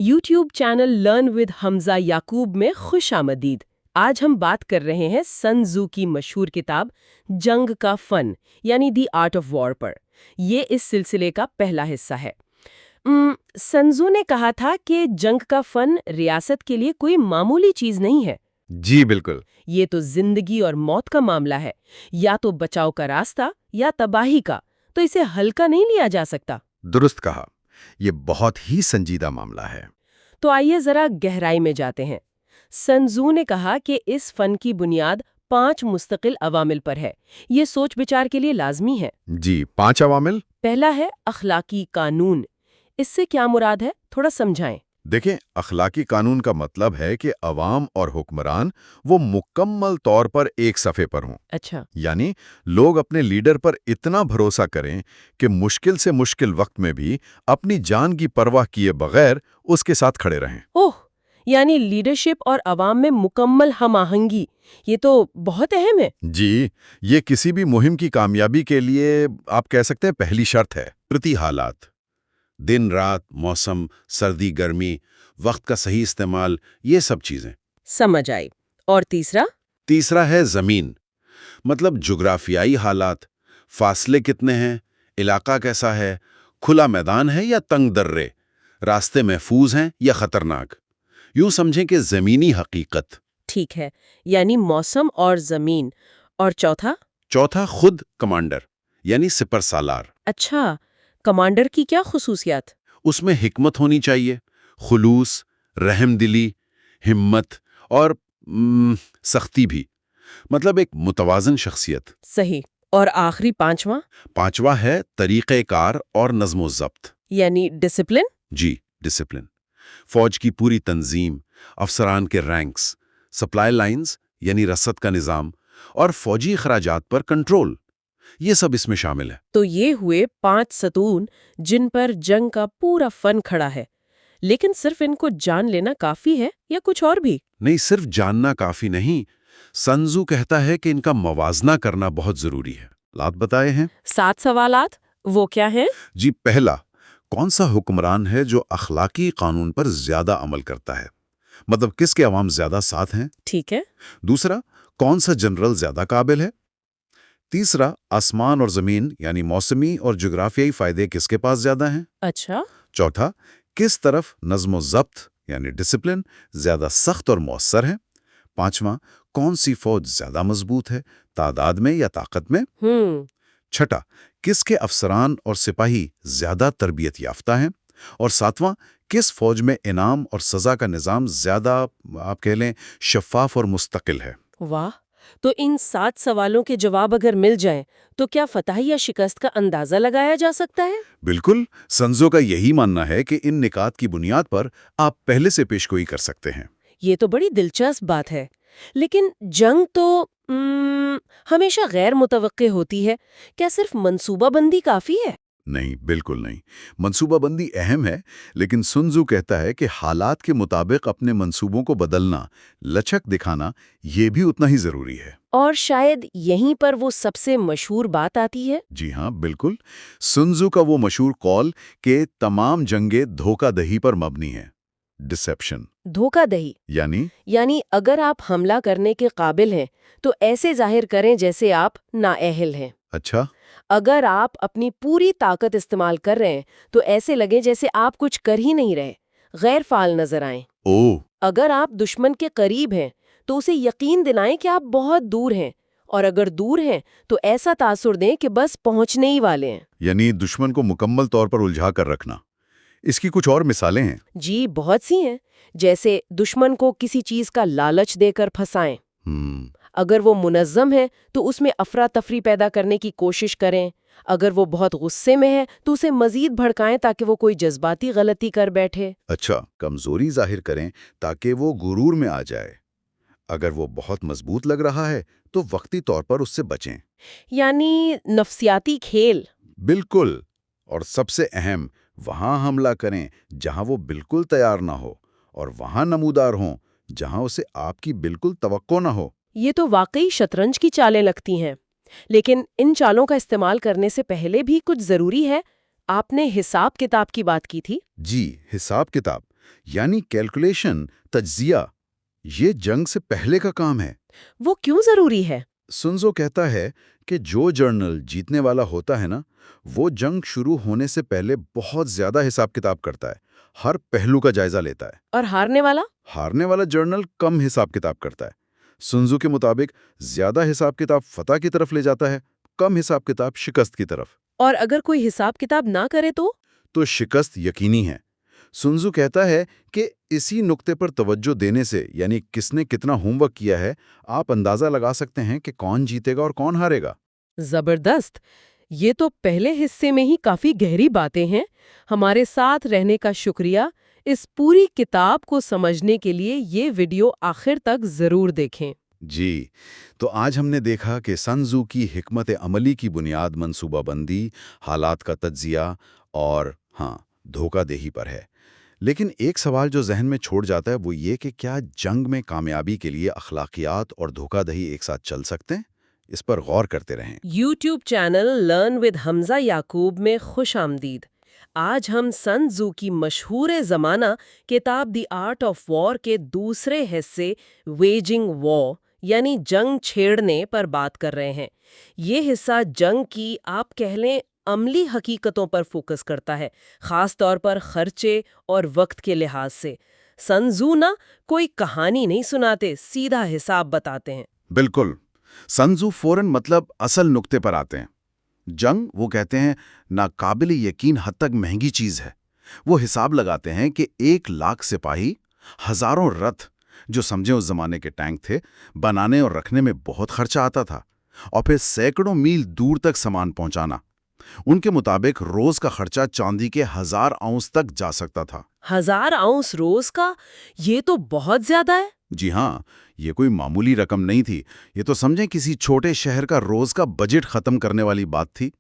YouTube channel learn with Hamza یعقوب میں خوش آمدید۔ آج ہم بات کر رہے ہیں سن تزو کی مشہور کتاب جنگ کا فن یعنی دی آرٹ آف وار پر۔ یہ اس سلسلے کا پہلا حصہ ہے۔ سن تزو نے کہا تھا کہ جنگ کا فن ریاست کے لیے کوئی معمولی چیز نہیں ہے۔ جی بالکل۔ یہ تو زندگی اور موت کا معاملہ ہے، یا تو بچاؤ کا راستہ یا تباہی کا، تو اسے ہلکا نہیں لیا جا سکتا۔ درست کہا، یہ بہت ہی سنجیدہ معاملہ ہے۔ تو آئیے ذرا گہرائی میں جاتے ہیں۔ سن تزو نے کہا کہ اس فن کی بنیاد 5 مستقل عوامل پر ہے۔ یہ سوچ بچار کے لیے لازمی ہے۔ جی، 5 عوامل؟ پہلا ہے اخلاقی قانون۔ اس سے کیا مراد ہے، تھوڑا سمجھائیں۔ دیکھیں، اخلاقی قانون کا مطلب ہے کہ عوام اور حکمران وہ مکمل طور پر ایک صفحے پر ہوں۔ اچھا۔ یعنی لوگ اپنے لیڈر پر اتنا بھروسہ کریں کہ مشکل سے مشکل وقت میں بھی اپنی جان کی پرواہ کیے بغیر اس کے ساتھ کھڑے رہیں۔ اوہ، یعنی لیڈرشپ اور عوام میں مکمل ہم آہنگی، یہ تو بہت اہم ہے۔ جی، یہ کسی بھی مہم کی کامیابی کے لیے آپ کہہ سکتے ہیں پہلی شرط ہے۔ پرتی حالات، دن رات، موسم، سردی گرمی، وقت کا صحیح استعمال، یہ سب چیزیں سمجھ آئی۔ اور تیسرا؟ تیسرا ہے زمین، مطلب جغرافیائی حالات، فاصلے کتنے ہیں، علاقہ کیسا ہے، کھلا میدان ہے یا تنگ درے، راستے محفوظ ہیں یا خطرناک۔ یوں سمجھیں کہ زمینی حقیقت۔ ٹھیک ہے، یعنی موسم اور زمین۔ اور چوتھا؟ چوتھا خود کمانڈر، یعنی سپر سالار۔ اچھا، کمانڈر کی کیا خصوصیات؟ اس میں حکمت ہونی چاہیے، خلوص، رحم دلی، ہمت اور سختی بھی، مطلب ایک متوازن شخصیت۔ صحیح۔ اور آخری پانچواں؟ پانچواں ہے طریقہ کار اور نظم و ضبط، یعنی ڈسپلن؟ جی ڈسپلن۔ فوج کی پوری تنظیم، افسران کے رینکس، سپلائی لائنز یعنی رسد کا نظام، اور فوجی اخراجات پر کنٹرول، یہ سب اس میں شامل ہے۔ تو یہ ہوئے 5 ستون جن پر جنگ کا پورا فن کھڑا ہے۔ لیکن صرف ان کو جان لینا کافی ہے یا کچھ اور بھی؟ نہیں، صرف جاننا کافی نہیں، سن تزو کہتا ہے کہ ان کا موازنہ کرنا بہت ضروری ہے۔ لات بتائے ہیں 7 سوالات، وہ کیا ہیں؟ جی، پہلا، کون سا حکمران ہے جو اخلاقی قانون پر زیادہ عمل کرتا ہے، مطلب کس کے عوام زیادہ ساتھ ہیں؟ ٹھیک ہے۔ دوسرا، کون سا جنرل زیادہ قابل ہے؟ تیسرا، آسمان اور زمین یعنی موسمی اور جغرافیائی فائدے کس کے پاس زیادہ ہیں؟ اچھا۔ چوتھا، کس طرف نظم و ضبط یعنی ڈسپلن زیادہ سخت اور مؤثر ہے؟ پانچواں، کون سی فوج زیادہ مضبوط ہے، تعداد میں یا طاقت میں؟ چھٹا، کس کے افسران اور سپاہی زیادہ تربیت یافتہ ہیں؟ اور ساتواں، کس فوج میں انعام اور سزا کا نظام زیادہ آپ کہہ لیں شفاف اور مستقل ہے؟ واہ، تو ان 7 سوالوں کے جواب اگر مل جائیں تو کیا فتح یا شکست کا اندازہ لگایا جا سکتا ہے؟ بالکل، سن تزو کا یہی ماننا ہے کہ ان نکات کی بنیاد پر آپ پہلے سے پیشگوئی کر سکتے ہیں۔ یہ تو بڑی دلچسپ بات ہے۔ لیکن جنگ تو ہمیشہ غیر متوقع ہوتی ہے، کیا صرف منصوبہ بندی کافی ہے؟ نہیں، بالکل نہیں۔ منصوبہ بندی اہم ہے، لیکن سن تزو کہتا ہے کہ حالات کے مطابق اپنے منصوبوں کو بدلنا، لچک دکھانا، یہ بھی اتنا ہی ضروری ہے۔ اور شاید یہیں پر وہ سب سے مشہور بات آتی ہے۔ جی ہاں، بالکل۔ سن تزو کا وہ مشہور قول کہ تمام جنگیں دھوکہ دہی پر مبنی ہیں، ڈسیپشن۔ دھوکہ دہی یعنی اگر آپ حملہ کرنے کے قابل ہیں تو ایسے ظاہر کریں جیسے آپ نااہل ہیں۔ اچھا۔ اگر آپ اپنی پوری طاقت استعمال کر رہے ہیں تو ایسے لگے جیسے آپ کچھ کر ہی نہیں رہے، غیر فعال نظر آئیں۔ اگر آپ دشمن کے قریب ہیں تو اسے یقین دلائیں کہ آپ بہت دور ہیں، اور اگر دور ہیں تو ایسا تاثر دیں کہ بس پہنچنے ہی والے ہیں۔ یعنی دشمن کو مکمل طور پر الجھا کر رکھنا۔ اس کی کچھ اور مثالیں ہیں؟ جی بہت سی ہیں، جیسے دشمن کو کسی چیز کا لالچ دے کر پھنسائیں۔ اگر وہ منظم ہے تو اس میں افراتفری پیدا کرنے کی کوشش کریں۔ اگر وہ بہت غصے میں ہے تو اسے مزید بھڑکائیں تاکہ وہ کوئی جذباتی غلطی کر بیٹھے۔ اچھا، کمزوری ظاہر کریں تاکہ وہ غرور میں آ جائے۔ اگر وہ بہت مضبوط لگ رہا ہے تو وقتی طور پر اس سے بچیں۔ یعنی نفسیاتی کھیل۔ بالکل۔ اور سب سے اہم، وہاں حملہ کریں جہاں وہ بالکل تیار نہ ہو، اور وہاں نمودار ہوں جہاں اسے آپ کی بالکل توقع نہ ہو۔ یہ تو واقعی شطرنج کی چالیں لگتی ہیں۔ لیکن ان چالوں کا استعمال کرنے سے پہلے بھی کچھ ضروری ہے۔ آپ نے حساب کتاب کی بات کی تھی۔ جی، حساب کتاب یعنی کیلکولیشن، تجزیہ، یہ جنگ سے پہلے کا کام ہے۔ وہ کیوں ضروری ہے؟ سنزو کہتا ہے کہ جو جرنل جیتنے والا ہوتا ہے نا، وہ جنگ شروع ہونے سے پہلے بہت زیادہ حساب کتاب کرتا ہے، ہر پہلو کا جائزہ لیتا ہے۔ اور ہارنے والا؟ ہارنے والا جرنل کم حساب کتاب کرتا ہے۔ سنزو کے مطابق زیادہ حساب کتاب فتح کی طرف لے جاتا ہے، کم حساب کتاب شکست کی طرف۔ اور اگر کوئی حساب کتاب نہ کرے تو شکست یقینی ہے۔ سنزو کہتا ہے کہ اسی نقطے پر توجہ دینے سے، یعنی کس نے کتنا ہوم ورک کیا ہے، آپ اندازہ لگا سکتے ہیں کہ کون جیتے گا اور کون ہارے گا۔ زبردست! یہ تو پہلے حصے میں ہی کافی گہری باتیں ہیں۔ ہمارے ساتھ رہنے کا شکریہ۔ اس پوری کتاب کو سمجھنے کے لیے یہ ویڈیو آخر تک ضرور دیکھیں۔ جی، تو آج ہم نے دیکھا کہ سنزو کی حکمت عملی کی بنیاد منصوبہ بندی، حالات کا تجزیہ اور دھوکہ دہی پر ہے۔ لیکن ایک سوال جو ذہن میں چھوڑ جاتا ہے وہ یہ کہ کیا جنگ میں کامیابی کے لیے اخلاقیات اور دھوکہ دہی ایک ساتھ چل سکتے ہیں؟ اس پر غور کرتے رہیں۔ YouTube channel learn with Hamza یعقوب میں خوش آمدید۔ آج ہم سن تزو کی مشہور زمانہ کتاب دی آرٹ آف وار کے دوسرے حصے ویجنگ وار یعنی جنگ چھیڑنے پر بات کر رہے ہیں۔ یہ حصہ جنگ کی آپ کہہ لیں عملی حقیقتوں پر فوکس کرتا ہے، خاص طور پر خرچے اور وقت کے لحاظ سے۔ سن تزو نہ کوئی کہانی نہیں سناتے، سیدھا حساب بتاتے ہیں۔ بالکل، سنزو فوراً اصل نقطے پر آتے ہیں۔ جنگ، وہ کہتے ہیں، ناقابل یقین حد تک مہنگی چیز ہے۔ وہ حساب لگاتے ہیں کہ 1,00,000 سپاہی، ہزاروں رتھ، جو سمجھیں اس زمانے کے ٹینک تھے، بنانے اور رکھنے میں بہت خرچہ آتا تھا، اور پھر سینکڑوں میل دور تک سامان پہنچانا۔ ان کے مطابق روز کا خرچہ چاندی کے 1000 اونس تک جا سکتا تھا۔ 1000 اونس روز کا؟ یہ تو بہت زیادہ ہے۔ جی ہاں، یہ کوئی معمولی رقم نہیں تھی۔ یہ تو سمجھیں کسی چھوٹے شہر کا روز کا بجٹ ختم کرنے والی بات تھی۔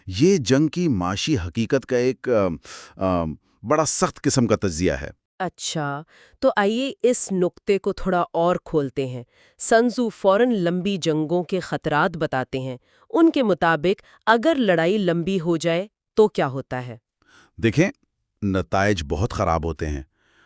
یہ جنگ کی معاشی حقیقت کا ایک بڑا سخت قسم کا تجزیہ ہے۔ اچھا، تو آئیے اس نقطے کو تھوڑا اور کھولتے ہیں۔ سن تزو فوراً لمبی جنگوں کے خطرات بتاتے ہیں۔ ان کے مطابق اگر لڑائی لمبی ہو جائے تو کیا ہوتا ہے؟ دیکھیں، نتائج بہت خراب ہوتے ہیں۔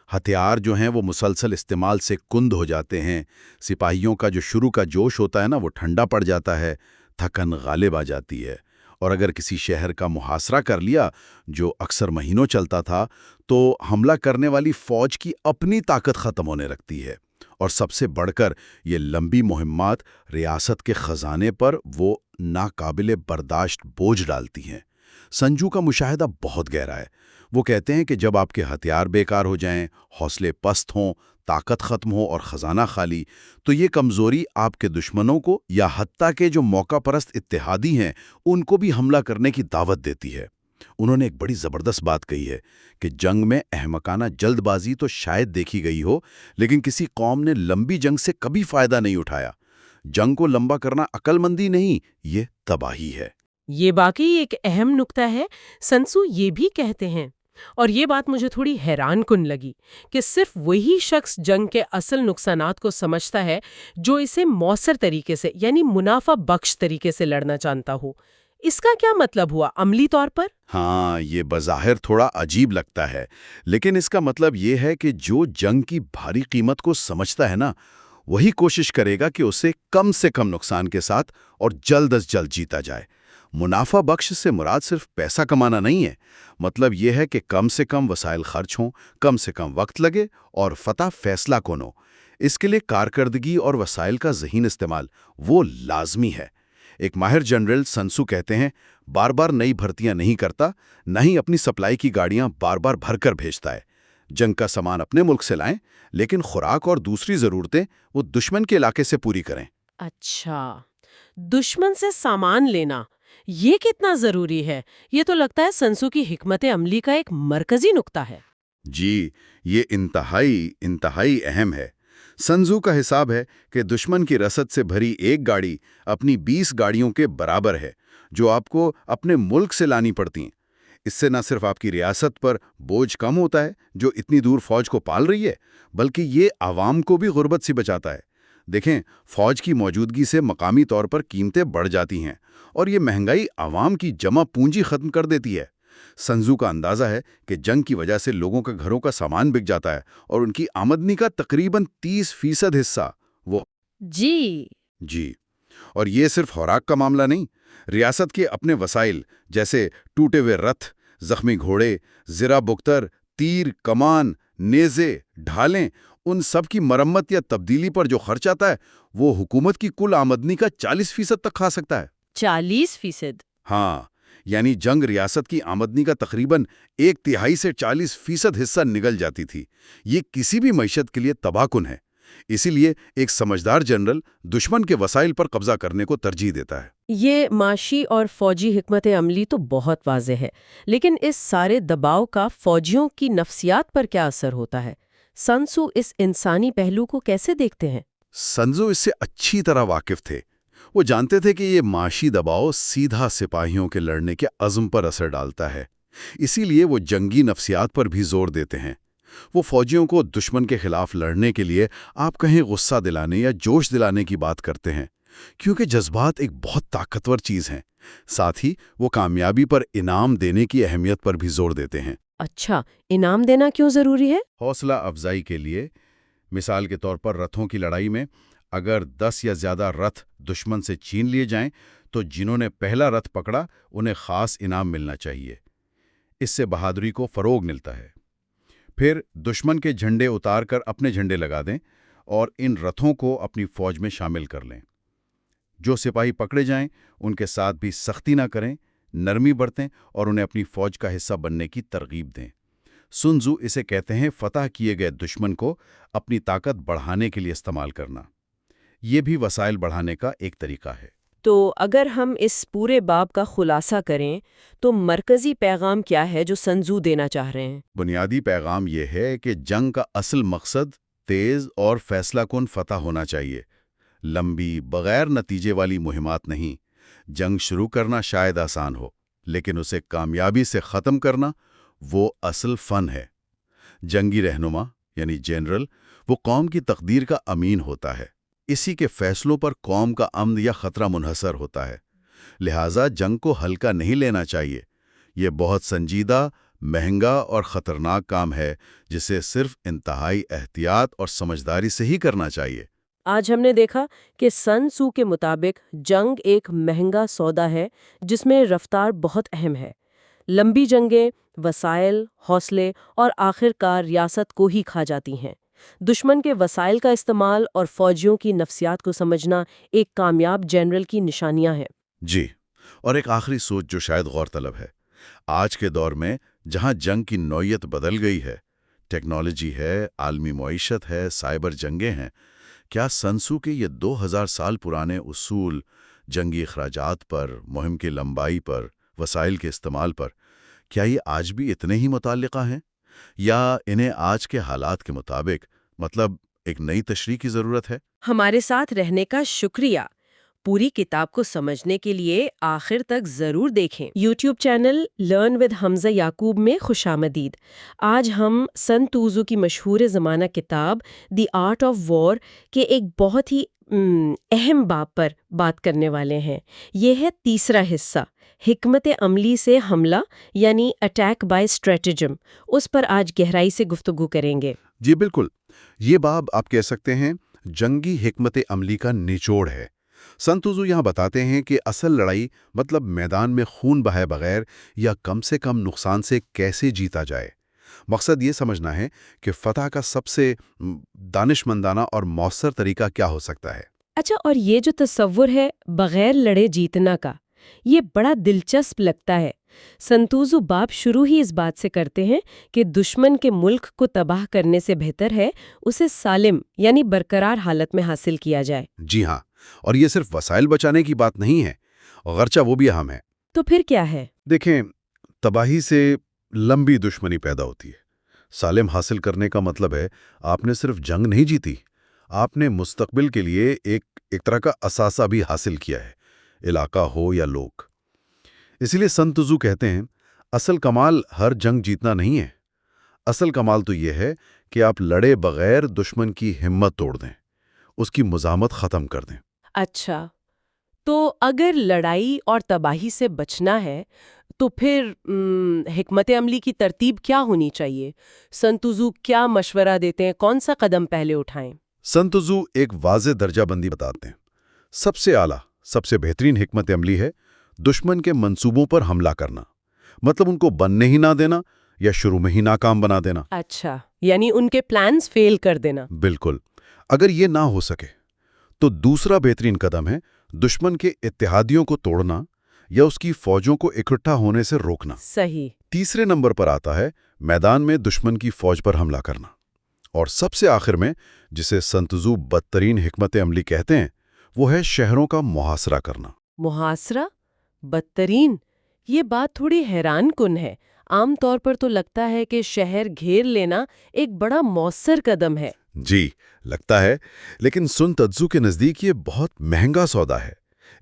ہتھیار جو ہیں وہ مسلسل استعمال سے کند ہو جاتے ہیں، سپاہیوں کا جو شروع کا جوش ہوتا ہے نا وہ ٹھنڈا پڑ جاتا ہے، تھکن غالب آ جاتی ہے، اور اگر کسی شہر کا محاصرہ کر لیا جو اکثر مہینوں چلتا تھا تو حملہ کرنے والی فوج کی اپنی طاقت ختم ہونے لگتی ہے، اور سب سے بڑھ کر یہ لمبی مہمات ریاست کے خزانے پر وہ ناقابل برداشت بوجھ ڈالتی ہیں۔ سنجو کا مشاہدہ بہت گہرا ہے۔ وہ کہتے ہیں کہ جب آپ کے ہتھیار بیکار ہو جائیں، حوصلے پست ہوں، طاقت ختم ہو اور خزانہ خالی، تو یہ کمزوری آپ کے دشمنوں کو یا حتیٰ کہ جو موقع پرست اتحادی ہیں ان کو بھی حملہ کرنے کی دعوت دیتی ہے۔ انہوں نے ایک بڑی زبردست بات کہی ہے کہ جنگ میں احمقانہ جلد بازی تو شاید دیکھی گئی ہو، لیکن کسی قوم نے لمبی جنگ سے کبھی فائدہ نہیں اٹھایا۔ جنگ کو لمبا کرنا عقل مندی نہیں، یہ تباہی ہے۔ یہ واقعی ایک اہم نقطہ ہے۔ سن تزو یہ بھی کہتے ہیں، اور یہ بات مجھے تھوڑی حیران کن لگی، کہ صرف وہی شخص جنگ کے اصل نقصانات کو سمجھتا ہے جو اسے مؤثر طریقے سے یعنی منافع بخش طریقے سے لڑنا جانتا ہو۔ اس کا کیا مطلب ہوا عملی طور پر؟ ہاں، یہ بظاہر تھوڑا عجیب لگتا ہے، لیکن اس کا مطلب یہ ہے کہ جو جنگ کی بھاری قیمت کو سمجھتا ہے نا، وہی کوشش کرے گا کہ اسے کم سے کم نقصان کے ساتھ اور جلد از جلد جیتا جائے۔ منافع بخش سے مراد صرف پیسہ کمانا نہیں ہے، مطلب یہ ہے کہ کم سے کم وسائل خرچ ہوں، کم سے کم وقت لگے اور فتح فیصلہ کن ہو۔ اس کے لیے کارکردگی اور وسائل کا ذہین استعمال وہ لازمی ہے۔ ایک ماہر جنرل سن تزو کہتے ہیں، بار بار نئی بھرتیاں نہیں کرتا، نہ ہی اپنی سپلائی کی گاڑیاں بار بار بھر کر بھیجتا ہے۔ جنگ کا سامان اپنے ملک سے لائیں، لیکن خوراک اور دوسری ضرورتیں وہ دشمن کے علاقے سے پوری کریں۔ اچھا، دشمن سے سامان لینا، یہ کتنا ضروری ہے؟ یہ تو لگتا ہے سن تزو کی حکمت عملی کا ایک مرکزی نقطہ ہے۔ جی، یہ انتہائی اہم ہے۔ سن تزو کا حساب ہے کہ دشمن کی رسد سے بھری ایک گاڑی اپنی 20 گاڑیوں کے برابر ہے، جو آپ کو اپنے ملک سے لانی پڑتی ہیں۔ اس سے نہ صرف آپ کی ریاست پر بوجھ کم ہوتا ہے جو اتنی دور فوج کو پال رہی ہے، بلکہ یہ عوام کو بھی غربت سے بچاتا ہے۔ دیکھیں، فوج کی موجودگی سے مقامی طور پر قیمتیں بڑھ جاتی ہیں، اور یہ مہنگائی عوام کی جمع پونجی ختم کر دیتی ہے۔ سنزو کا اندازہ ہے کہ جنگ کی وجہ سے لوگوں کے گھروں کا سامان بک جاتا ہے اور ان کی آمدنی کا تقریباً 30% حصہ وہ جی اور یہ صرف خوراک کا معاملہ نہیں، ریاست کے اپنے وسائل جیسے ٹوٹے ہوئے رتھ، زخمی گھوڑے، زرہ بکتر، تیر، کمان، نیزے، ڈھالیں، ان سب کی مرمت یا تبدیلی پر جو خرچ آتا ہے وہ حکومت کی کل آمدنی کا 40% تک کھا سکتا ہے۔ 40%؟ ہاں، یعنی جنگ ریاست کی آمدنی کا تقریباً 1/3 سے 40% حصہ نگل جاتی تھی۔ یہ کسی بھی معیشت کے لیے تباہ کن ہے۔ اسی لیے ایک سمجھدار جنرل دشمن کے وسائل پر قبضہ کرنے کو ترجیح دیتا ہے۔ یہ معاشی اور فوجی حکمت عملی تو بہت واضح ہے، لیکن اس سارے دباؤ کا فوجیوں کی نفسیات پر کیا اثر ہوتا ہے؟ سن تزو اس انسانی پہلو کو کیسے دیکھتے ہیں؟ سنزو اس سے اچھی طرح واقف تھے۔ وہ جانتے تھے کہ یہ معاشی دباؤ سیدھا سپاہیوں کے لڑنے کے عزم پر اثر ڈالتا ہے، اسی لیے وہ جنگی نفسیات پر بھی زور دیتے ہیں۔ وہ فوجیوں کو دشمن کے خلاف لڑنے کے لیے آپ کہیں غصہ دلانے یا جوش دلانے کی بات کرتے ہیں، کیونکہ جذبات ایک بہت طاقتور چیز ہیں۔ ساتھ ہی وہ کامیابی پر انعام دینے کی اہمیت پر بھی زور دیتے ہیں۔ اچھا، انعام دینا کیوں ضروری ہے؟ حوصلہ افزائی کے لیے، مثال کے طور پر رتھوں کی لڑائی میں اگر 10 یا زیادہ رتھ دشمن سے چھین لیے جائیں تو جنہوں نے پہلا رتھ پکڑا انہیں خاص انعام ملنا چاہیے۔ اس سے بہادری کو فروغ ملتا ہے۔ پھر دشمن کے جھنڈے اتار کر اپنے جھنڈے لگا دیں اور ان رتھوں کو اپنی فوج میں شامل کر لیں۔ جو سپاہی پکڑے جائیں ان کے ساتھ بھی سختی نہ کریں، نرمی برتیں اور انہیں اپنی فوج کا حصہ بننے کی ترغیب دیں۔ سن تزو اسے کہتے ہیں فتح کیے گئے دشمن کو اپنی طاقت بڑھانے کے لیے استعمال کرنا۔ یہ بھی وسائل بڑھانے کا ایک طریقہ ہے۔ تو اگر ہم اس پورے باب کا خلاصہ کریں تو مرکزی پیغام کیا ہے جو سن تزو دینا چاہ رہے ہیں؟ بنیادی پیغام یہ ہے کہ جنگ کا اصل مقصد تیز اور فیصلہ کن فتح ہونا چاہیے، لمبی بغیر نتیجے والی مہمات نہیں۔ جنگ شروع کرنا شاید آسان ہو، لیکن اسے کامیابی سے ختم کرنا وہ اصل فن ہے۔ جنگی رہنما یعنی جنرل وہ قوم کی تقدیر کا امین ہوتا ہے، اسی کے فیصلوں پر قوم کا امن یا خطرہ منحصر ہوتا ہے۔ لہٰذا جنگ کو ہلکا نہیں لینا چاہیے، یہ بہت سنجیدہ، مہنگا اور خطرناک کام ہے جسے صرف انتہائی احتیاط اور سمجھداری سے ہی کرنا چاہیے۔ آج ہم نے دیکھا کہ سن تزو کے مطابق جنگ ایک مہنگا سودا ہے جس میں رفتار بہت اہم ہے۔ لمبی جنگیں وسائل، حوصلے اور آخر کار ریاست کو ہی کھا جاتی ہیں۔ دشمن کے وسائل کا استعمال اور فوجیوں کی نفسیات کو سمجھنا ایک کامیاب جنرل کی نشانیاں ہیں۔ جی، اور ایک آخری سوچ جو شاید غور طلب ہے۔ آج کے دور میں جہاں جنگ کی نوعیت بدل گئی ہے، ٹیکنالوجی ہے، عالمی معیشت ہے، سائبر جنگیں ہیں، کیا سن تزو کے یہ 2000 سال پرانے اصول جنگی اخراجات پر، مہم کی لمبائی پر، وسائل کے استعمال پر، کیا یہ آج بھی اتنے ہی متعلقہ ہیں یا انہیں آج کے حالات کے مطابق مطلب ایک نئی تشریح کی ضرورت ہے؟ ہمارے ساتھ رہنے کا شکریہ۔ پوری کتاب کو سمجھنے کے لیے آخر تک ضرور دیکھیں۔ YouTube channel learn with Hamza یعقوب میں خوش آمدید۔ آج ہم سن تزو کی مشہور زمانہ کتاب دی آرٹ آف وار کے ایک بہت ہی اہم باب پر بات کرنے والے ہیں۔ یہ ہے تیسرا حصہ، حکمت عملی سے حملہ یعنی اٹیک بائی اسٹریٹجم۔ اس پر آج گہرائی سے گفتگو کریں گے۔ جی بالکل، یہ باب آپ کہہ سکتے ہیں جنگی حکمت عملی کا نچوڑ ہے۔ سن تزو یہاں بتاتے ہیں کہ اصل لڑائی مطلب میدان میں خون بہائے بغیر یا کم سے کم نقصان سے کیسے جیتا جائے۔ مقصد یہ سمجھنا ہے کہ فتح کا سب سے دانشمندانہ اور مؤثر طریقہ کیا ہو سکتا ہے۔ اچھا، اور یہ جو تصور ہے بغیر لڑے جیتنا کا، یہ بڑا دلچسپ لگتا ہے۔ سن تزو باب شروع ہی اس بات سے کرتے ہیں کہ دشمن کے ملک کو تباہ کرنے سے بہتر ہے اسے سالم یعنی برقرار حالت میں حاصل کیا جائے۔ جی ہاں، اور یہ صرف وسائل بچانے کی بات نہیں ہے، اگرچہ وہ بھی اہم ہے۔ تو پھر کیا ہے؟ دیکھیں، تباہی سے لمبی دشمنی پیدا ہوتی ہے۔ سالم حاصل کرنے کا مطلب ہے آپ نے صرف جنگ نہیں جیتی، آپ نے مستقبل کے لیے ایک طرح کا اثاثہ بھی حاصل کیا ہے، علاقہ ہو یا لوگ۔ اسی لیے سن تزو کہتے ہیں اصل کمال ہر جنگ جیتنا نہیں ہے، اصل کمال تو یہ ہے کہ آپ لڑے بغیر دشمن کی ہمت توڑ دیں، اس کی مزاحمت ختم کر دیں۔ اچھا، تو اگر لڑائی اور تباہی سے بچنا ہے تو پھر حکمت عملی کی ترتیب کیا ہونی چاہیے؟ سن تزو کیا مشورہ دیتے ہیں؟ کون سا قدم پہلے اٹھائیں؟ سن تزو ایک واضح درجہ بندی بتاتے ہیں۔ سب سے اعلیٰ، سب سے بہترین حکمت عملی ہے دشمن کے منصوبوں پر حملہ کرنا، مطلب ان کو بننے ہی نہ دینا یا شروع میں ہی ناکام بنا دینا۔ اچھا، یعنی ان کے پلانز فیل کر دینا۔ بالکل۔ اگر یہ نہ ہو سکے تو دوسرا بہترین قدم ہے دشمن کے اتحادیوں کو توڑنا یا اس کی فوجوں کو اکٹھا ہونے سے روکنا۔ صحیح۔ تیسرے نمبر پر آتا ہے میدان میں دشمن کی فوج پر حملہ کرنا، اور سب سے آخر میں جسے سن تزو بدترین حکمت عملی کہتے ہیں وہ ہے شہروں کا محاصرہ کرنا۔ محاصرہ؟ بدترین؟ یہ بات تھوڑی حیران کن ہے۔ عام طور پر تو لگتا ہے کہ شہر گھیر لینا ایک بڑا مؤثر قدم ہے۔ جی لگتا ہے، لیکن سن تزو کے نزدیک یہ بہت مہنگا سودا ہے۔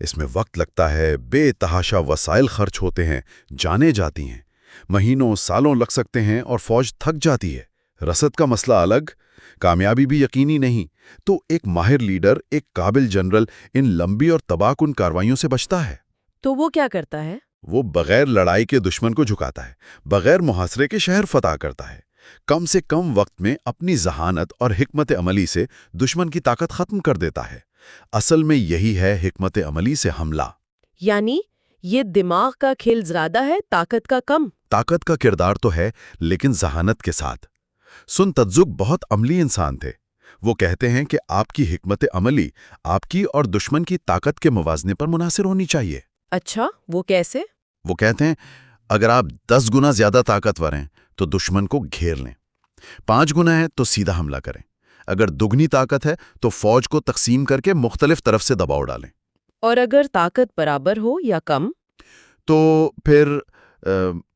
اس میں وقت لگتا ہے، بے تحاشا وسائل خرچ ہوتے ہیں، جانیں جاتی ہیں، مہینوں سالوں لگ سکتے ہیں اور فوج تھک جاتی ہے۔ رسد کا مسئلہ الگ، کامیابی بھی یقینی نہیں۔ تو ایک ماہر لیڈر، ایک قابل جنرل ان لمبی اور تباہ کن کاروائیوں سے بچتا ہے۔ تو وہ کیا کرتا ہے؟ وہ بغیر لڑائی کے دشمن کو جھکاتا ہے، بغیر محاصرے کے شہر فتح کرتا ہے، کم سے کم وقت میں اپنی ذہانت اور حکمت عملی سے دشمن کی طاقت ختم کر دیتا ہے۔ اصل میں یہی ہے حکمت عملی سے حملہ۔ یعنی یہ دماغ کا کھیل زیادہ ہے، طاقت کا کم؟ طاقت کا کردار تو ہے، لیکن ذہانت کے ساتھ۔ سن تزو بہت عملی انسان تھے۔ وہ کہتے ہیں کہ آپ کی حکمت عملی آپ کی اور دشمن کی طاقت کے موازنے پر منحصر ہونی چاہیے۔ اچھا، وہ کیسے؟ وہ کہتے ہیں اگر آپ 10 گنا زیادہ طاقتور ہیں تو دشمن کو گھیر لیں، 5 گنا ہے تو سیدھا حملہ کریں، اگر دگنی طاقت ہے تو فوج کو تقسیم کر کے مختلف طرف سے دباؤ ڈالیں، اور اگر طاقت برابر ہو یا کم؟ تو پھر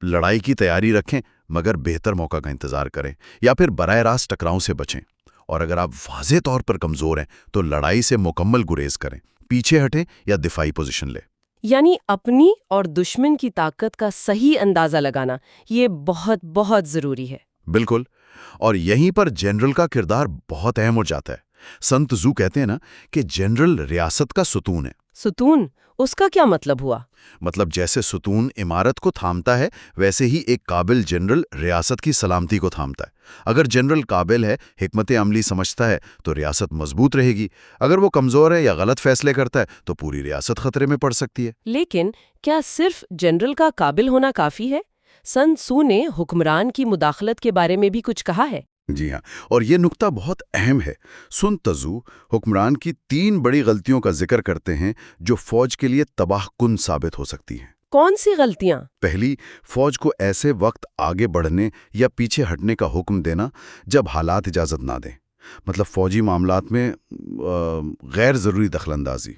لڑائی کی تیاری رکھیں مگر بہتر موقع کا انتظار کریں، یا پھر براہ راست ٹکراؤں سے بچیں۔ اور اگر آپ واضح طور پر کمزور ہیں تو لڑائی سے مکمل گریز کریں، پیچھے ہٹیں یا دفاعی پوزیشن لیں۔ یعنی اپنی اور دشمن کی طاقت کا صحیح اندازہ لگانا یہ بہت بہت ضروری ہے۔ بالکل، اور یہیں پر جنرل کا کردار بہت اہم ہو جاتا ہے۔ سن تزو کہتے ہیں نا کہ جنرل ریاست کا ستون ہے۔ ستون؟ اس کا کیا مطلب ہوا؟ مطلب جیسے ستون عمارت کو تھامتا ہے، ویسے ہی ایک قابل جنرل ریاست کی سلامتی کو تھامتا ہے۔ اگر جنرل قابل ہے، حکمت عملی سمجھتا ہے تو ریاست مضبوط رہے گی۔ اگر وہ کمزور ہے یا غلط فیصلے کرتا ہے تو پوری ریاست خطرے میں پڑ سکتی ہے۔ لیکن کیا صرف جنرل کا قابل ہونا کافی ہے؟ سن تزو نے حکمران کی مداخلت کے بارے میں بھی کچھ کہا ہے۔ جی ہاں، اور یہ نکتہ بہت اہم ہے۔ سن تزو حکمران کی 3 بڑی غلطیوں کا ذکر کرتے ہیں جو فوج کے لیے تباہ کن ثابت ہو سکتی ہیں۔ کون سی غلطیاں؟ پہلی، فوج کو ایسے وقت آگے بڑھنے یا پیچھے ہٹنے کا حکم دینا جب حالات اجازت نہ دیں، مطلب فوجی معاملات میں غیر ضروری دخل اندازی۔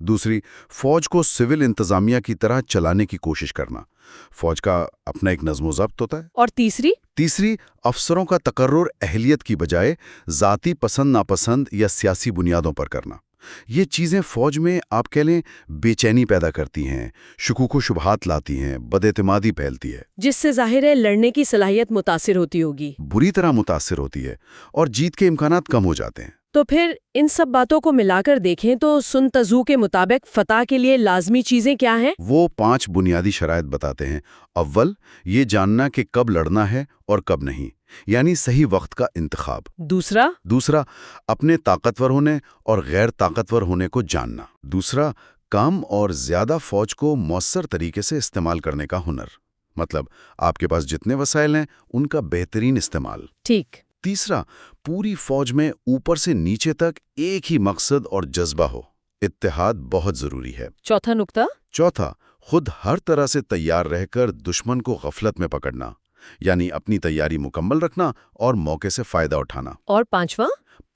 دوسری، فوج کو سول انتظامیہ کی طرح چلانے کی کوشش کرنا۔ فوج کا اپنا ایک نظم و ضبط ہوتا ہے۔ اور تیسری، افسروں کا تقرر اہلیت کی بجائے ذاتی پسند ناپسند یا سیاسی بنیادوں پر کرنا۔ یہ چیزیں فوج میں آپ کہہ لیں بے چینی پیدا کرتی ہیں، شکوک و شبہات لاتی ہیں، بد اعتمادی پھیلتی ہے، جس سے ظاہر ہے لڑنے کی صلاحیت متاثر ہوتی ہوگی۔ بری طرح متاثر ہوتی ہے اور جیت کے امکانات کم ہو جاتے ہیں۔ تو پھر ان سب باتوں کو ملا کر دیکھیں تو سن تزو کے مطابق فتح کے لیے لازمی چیزیں کیا ہیں؟ وہ 5 بنیادی شرائط بتاتے ہیں۔ اول، یہ جاننا کہ کب لڑنا ہے اور کب نہیں، یعنی صحیح وقت کا انتخاب۔ دوسرا، اپنے طاقتور ہونے اور غیر طاقتور ہونے کو جاننا۔ دوسرا، کم اور زیادہ فوج کو مؤثر طریقے سے استعمال کرنے کا ہنر، مطلب آپ کے پاس جتنے وسائل ہیں ان کا بہترین استعمال۔ ٹھیک۔ تیسرا، پوری فوج میں اوپر سے نیچے تک ایک ہی مقصد اور جذبہ ہو، اتحاد بہت ضروری ہے۔ چوتھا، خود ہر طرح سے تیار رہ کر دشمن کو غفلت میں پکڑنا، یعنی اپنی تیاری مکمل رکھنا اور موقع سے فائدہ اٹھانا۔ اور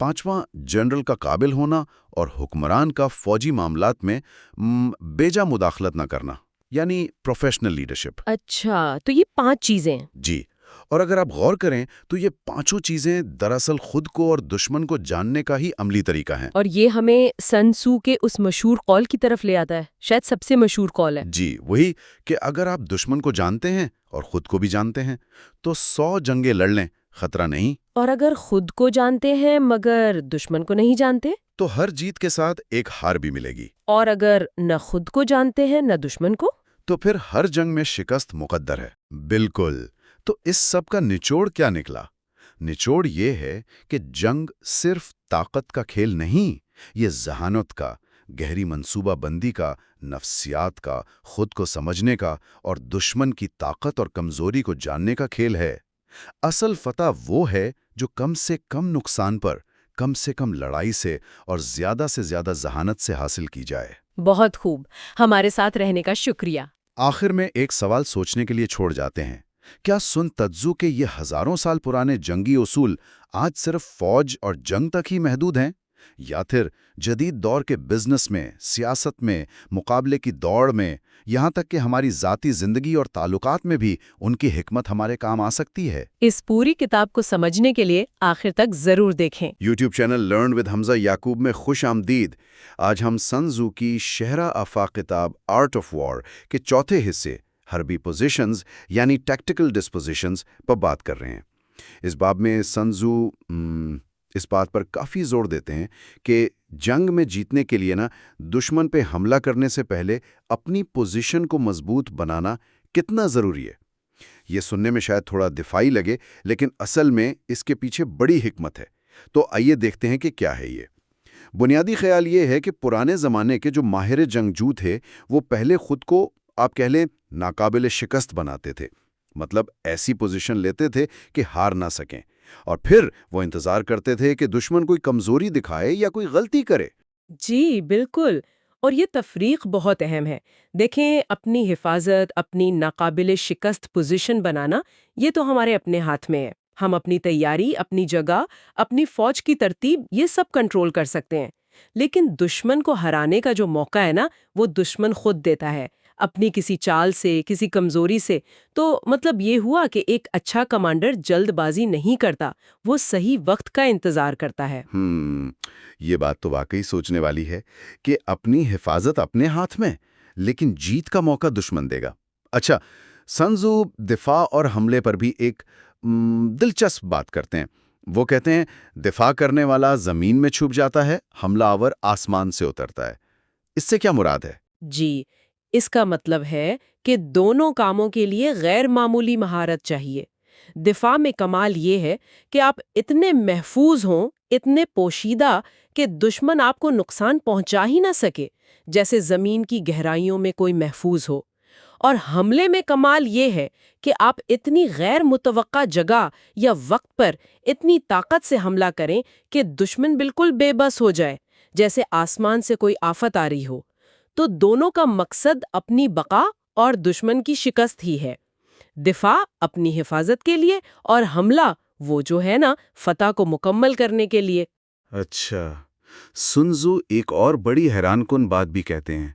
پانچواں، جنرل کا قابل ہونا اور حکمران کا فوجی معاملات میں بیجا مداخلت نہ کرنا، یعنی پروفیشنل لیڈرشپ۔ اچھا، تو یہ 5 چیزیں۔ جی، اور اگر آپ غور کریں تو یہ 5 چیزیں دراصل خود کو اور دشمن کو جاننے کا ہی عملی طریقہ ہیں۔ اور یہ ہمیں سن تزو کے اس مشہور قول کی طرف لے آتا ہے، شاید سب سے مشہور قول ہے۔ جی، وہی کہ اگر آپ دشمن کو جانتے ہیں اور خود کو بھی جانتے ہیں تو 100 جنگیں لڑ لیں، خطرہ نہیں۔ اور اگر خود کو جانتے ہیں مگر دشمن کو نہیں جانتے؟ تو ہر جیت کے ساتھ ایک ہار بھی ملے گی، اور اگر نہ خود کو جانتے ہیں نہ دشمن کو؟ تو پھر ہر جنگ میں شکست مقدر ہے۔ بالکل۔ تو اس سب کا نچوڑ کیا نکلا؟ نچوڑ یہ ہے کہ جنگ صرف طاقت کا کھیل نہیں، یہ ذہانت کا، گہری منصوبہ بندی کا، نفسیات کا، خود کو سمجھنے کا اور دشمن کی طاقت اور کمزوری کو جاننے کا کھیل ہے۔ اصل فتح وہ ہے جو کم سے کم نقصان پر، کم سے کم لڑائی سے اور زیادہ سے زیادہ ذہانت سے حاصل کی جائے۔ بہت خوب، ہمارے ساتھ رہنے کا شکریہ۔ آخر میں ایک سوال سوچنے کے لیے چھوڑ جاتے ہیں۔ کیا سن تتزو کے یہ ہزاروں سال پرانے جنگی اصول آج صرف فوج اور جنگ تک ہی محدود ہیں؟ یا پھر جدید دور کے بزنس میں، سیاست میں، مقابلے کی دوڑ میں، یہاں تک کہ ہماری ذاتی زندگی اور تعلقات میں بھی ان کی حکمت ہمارے کام آ سکتی ہے؟ اس پوری کتاب کو سمجھنے کے لیے آخر تک ضرور دیکھیں۔ YouTube channel learn with Hamza یعقوب میں خوش آمدید۔ آج ہم سن تزو کی شہرہ آفاق کتاب آرٹ آف وار کے چوتھے حصے حربی پوزیشنز یعنی ٹیکٹیکل ڈسپوزیشنز پر بات کر رہے ہیں۔ اس باب میں سن تزو اس بات پر کافی زور دیتے ہیں کہ جنگ میں جیتنے کے لیے دشمن پہ حملہ کرنے سے پہلے اپنی پوزیشن کو مضبوط بنانا کتنا ضروری ہے۔ یہ سننے میں شاید تھوڑا دفاعی لگے، لیکن اصل میں اس کے پیچھے بڑی حکمت ہے۔ تو آئیے دیکھتے ہیں کہ کیا ہے یہ۔ بنیادی خیال یہ ہے کہ پرانے زمانے کے جو ماہر جنگجو تھے وہ پہلے خود کو آپ کہہ لیں ناقابل شکست بناتے تھے، مطلب ایسی پوزیشن لیتے تھے کہ ہار نہ سکیں، اور پھر وہ انتظار کرتے تھے کہ دشمن کوئی کمزوری دکھائے یا کوئی غلطی کرے۔ جی بالکل، اور یہ تفریق بہت اہم ہے۔ دیکھیں، اپنی حفاظت، اپنی ناقابل شکست پوزیشن بنانا، یہ تو ہمارے اپنے ہاتھ میں ہے۔ ہم اپنی تیاری، اپنی جگہ، اپنی فوج کی ترتیب، یہ سب کنٹرول کر سکتے ہیں۔ لیکن دشمن کو ہرانے کا جو موقع ہے وہ دشمن خود دیتا ہے، اپنی کسی چال سے، کسی کمزوری سے۔ تو مطلب یہ ہوا کہ ایک اچھا کمانڈر جلد بازی نہیں کرتا، وہ صحیح وقت کا انتظار کرتا ہے۔ یہ بات تو واقعی سوچنے والی ہے کہ اپنی حفاظت اپنے ہاتھ میں، لیکن جیت کا موقع دشمن دے گا۔ اچھا، سن تزو دفاع اور حملے پر بھی ایک دلچسپ بات کرتے ہیں۔ وہ کہتے ہیں دفاع کرنے والا زمین میں چھپ جاتا ہے، حملہ آور آسمان سے اترتا ہے۔ اس سے کیا مراد ہے؟ جی، اس کا مطلب ہے کہ دونوں کاموں کے لیے غیر معمولی مہارت چاہیے۔ دفاع میں کمال یہ ہے کہ آپ اتنے محفوظ ہوں، اتنے پوشیدہ کہ دشمن آپ کو نقصان پہنچا ہی نہ سکے، جیسے زمین کی گہرائیوں میں کوئی محفوظ ہو۔ اور حملے میں کمال یہ ہے کہ آپ اتنی غیر متوقع جگہ یا وقت پر اتنی طاقت سے حملہ کریں کہ دشمن بالکل بے بس ہو جائے، جیسے آسمان سے کوئی آفت آ رہی ہو۔ تو دونوں کا مقصد اپنی بقا اور دشمن کی شکست ہی ہے۔ دفاع اپنی حفاظت کے لیے اور حملہ وہ جو ہے فتح کو مکمل کرنے کے لیے۔ اچھا، سن تزو ایک اور بڑی حیران کن بات بھی کہتے ہیں۔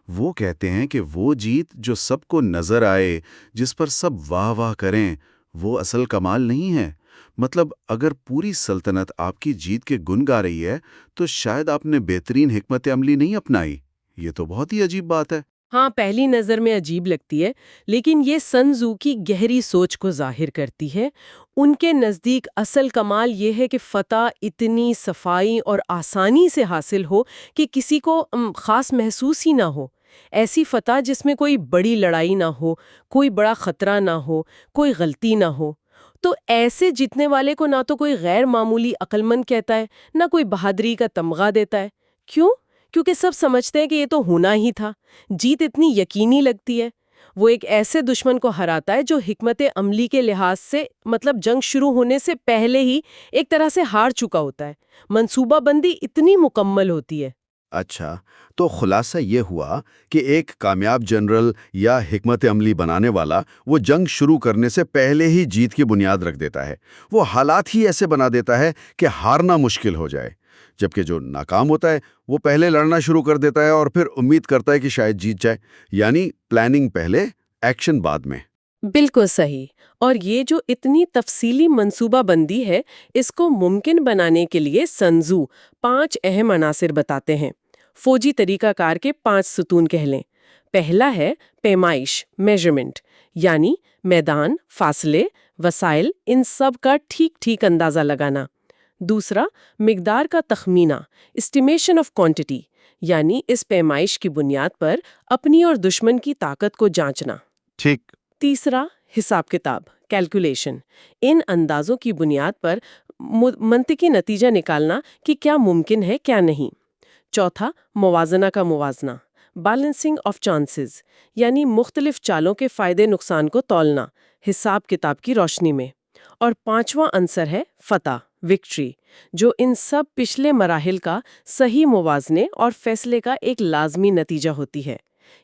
وہ کہتے ہیں کہ وہ جیت جو سب کو نظر آئے، جس پر سب واہ واہ کریں، وہ اصل کمال نہیں ہے۔ مطلب اگر پوری سلطنت آپ کی جیت کے گن گا رہی ہے تو شاید آپ نے بہترین حکمت عملی نہیں اپنائی۔ یہ تو بہت ہی عجیب بات ہے۔ ہاں، پہلی نظر میں عجیب لگتی ہے، لیکن یہ سن تزو کی گہری سوچ کو ظاہر کرتی ہے۔ ان کے نزدیک اصل کمال یہ ہے کہ فتح اتنی صفائی اور آسانی سے حاصل ہو کہ کسی کو خاص محسوس ہی نہ ہو۔ ایسی فتح جس میں کوئی بڑی لڑائی نہ ہو، کوئی بڑا خطرہ نہ ہو، کوئی غلطی نہ ہو۔ تو ایسے جیتنے والے کو نہ تو کوئی غیر معمولی عقل مند کہتا ہے، نہ کوئی بہادری کا تمغہ دیتا ہے۔ کیوں؟ کیونکہ سب سمجھتے ہیں کہ یہ تو ہونا ہی تھا۔ جیت اتنی یقینی لگتی ہے۔ وہ ایک ایسے دشمن کو ہراتا ہے جو حکمت عملی کے لحاظ سے مطلب جنگ شروع ہونے سے پہلے ہی ایک طرح سے ہار چکا ہوتا ہے۔ منصوبہ بندی اتنی مکمل ہوتی ہے۔ اچھا، تو خلاصہ یہ ہوا کہ ایک کامیاب جنرل یا حکمت عملی بنانے والا وہ جنگ شروع کرنے سے پہلے ہی جیت کی بنیاد رکھ دیتا ہے۔ وہ حالات ہی ایسے بنا دیتا ہے کہ ہارنا مشکل ہو جائے، جبکہ جو ناکام ہوتا ہے وہ پہلے لڑنا شروع کر دیتا ہے اور پھر امید کرتا ہے کہ شاید جیت جائے۔ یعنی پلاننگ پہلے، ایکشن بعد میں۔ بالکل صحیح۔ اور یہ جو اتنی تفصیلی منصوبہ بندی ہے، اس کو ممکن بنانے کے لیے سن تزو 5 اہم عناصر بتاتے ہیں۔ فوجی طریقہ کار کے 5 ستون کہہ لیں۔ پہلا ہے پیمائش، میجرمنٹ، یعنی میدان، فاصلے، وسائل، ان سب کا ٹھیک ٹھیک اندازہ لگانا۔ دوسرا مقدار کا تخمینہ، اسٹیمیشن آف کوانٹٹی، یعنی اس پیمائش کی بنیاد پر اپنی اور دشمن کی طاقت کو جانچنا۔ ٹھیک۔ تیسرا حساب کتاب، کیلکولیشن، ان اندازوں کی بنیاد پر منطقی نتیجہ نکالنا کہ کیا ممکن ہے کیا نہیں۔ چوتھا موازنہ کا موازنہ، بیلنسنگ آف چانسز، یعنی مختلف چالوں کے فائدے نقصان کو تولنا حساب کتاب کی روشنی میں۔ اور پانچواں عنصر ہے فتح، وکٹری، جو ان سب پچھلے مراحل کا صحیح موازنے اور فیصلے کا ایک لازمی نتیجہ ہوتی ہے۔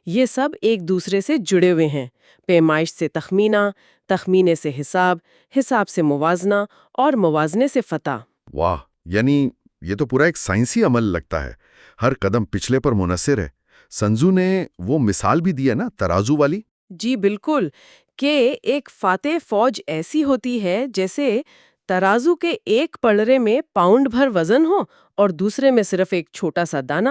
یہ سب ایک دوسرے سے جڑے ہوئے ہیں، پیمائش سے تخمینہ، تخمینے سے حساب، حساب سے موازنہ اور موازنے سے فتح۔ واہ، یعنی یہ تو پورا ایک سائنسی عمل لگتا ہے، ہر قدم پچھلے پر منحصر ہے۔ سنزو نے وہ مثال بھی دی ہے نا، ترازو والی؟ جی بالکل، کہ ایک فاتح فوج ایسی ہوتی ہے جیسے ترازو کے ایک پلڑے میں پاؤنڈ بھر وزن ہو اور دوسرے میں صرف ایک چھوٹا سا دانہ،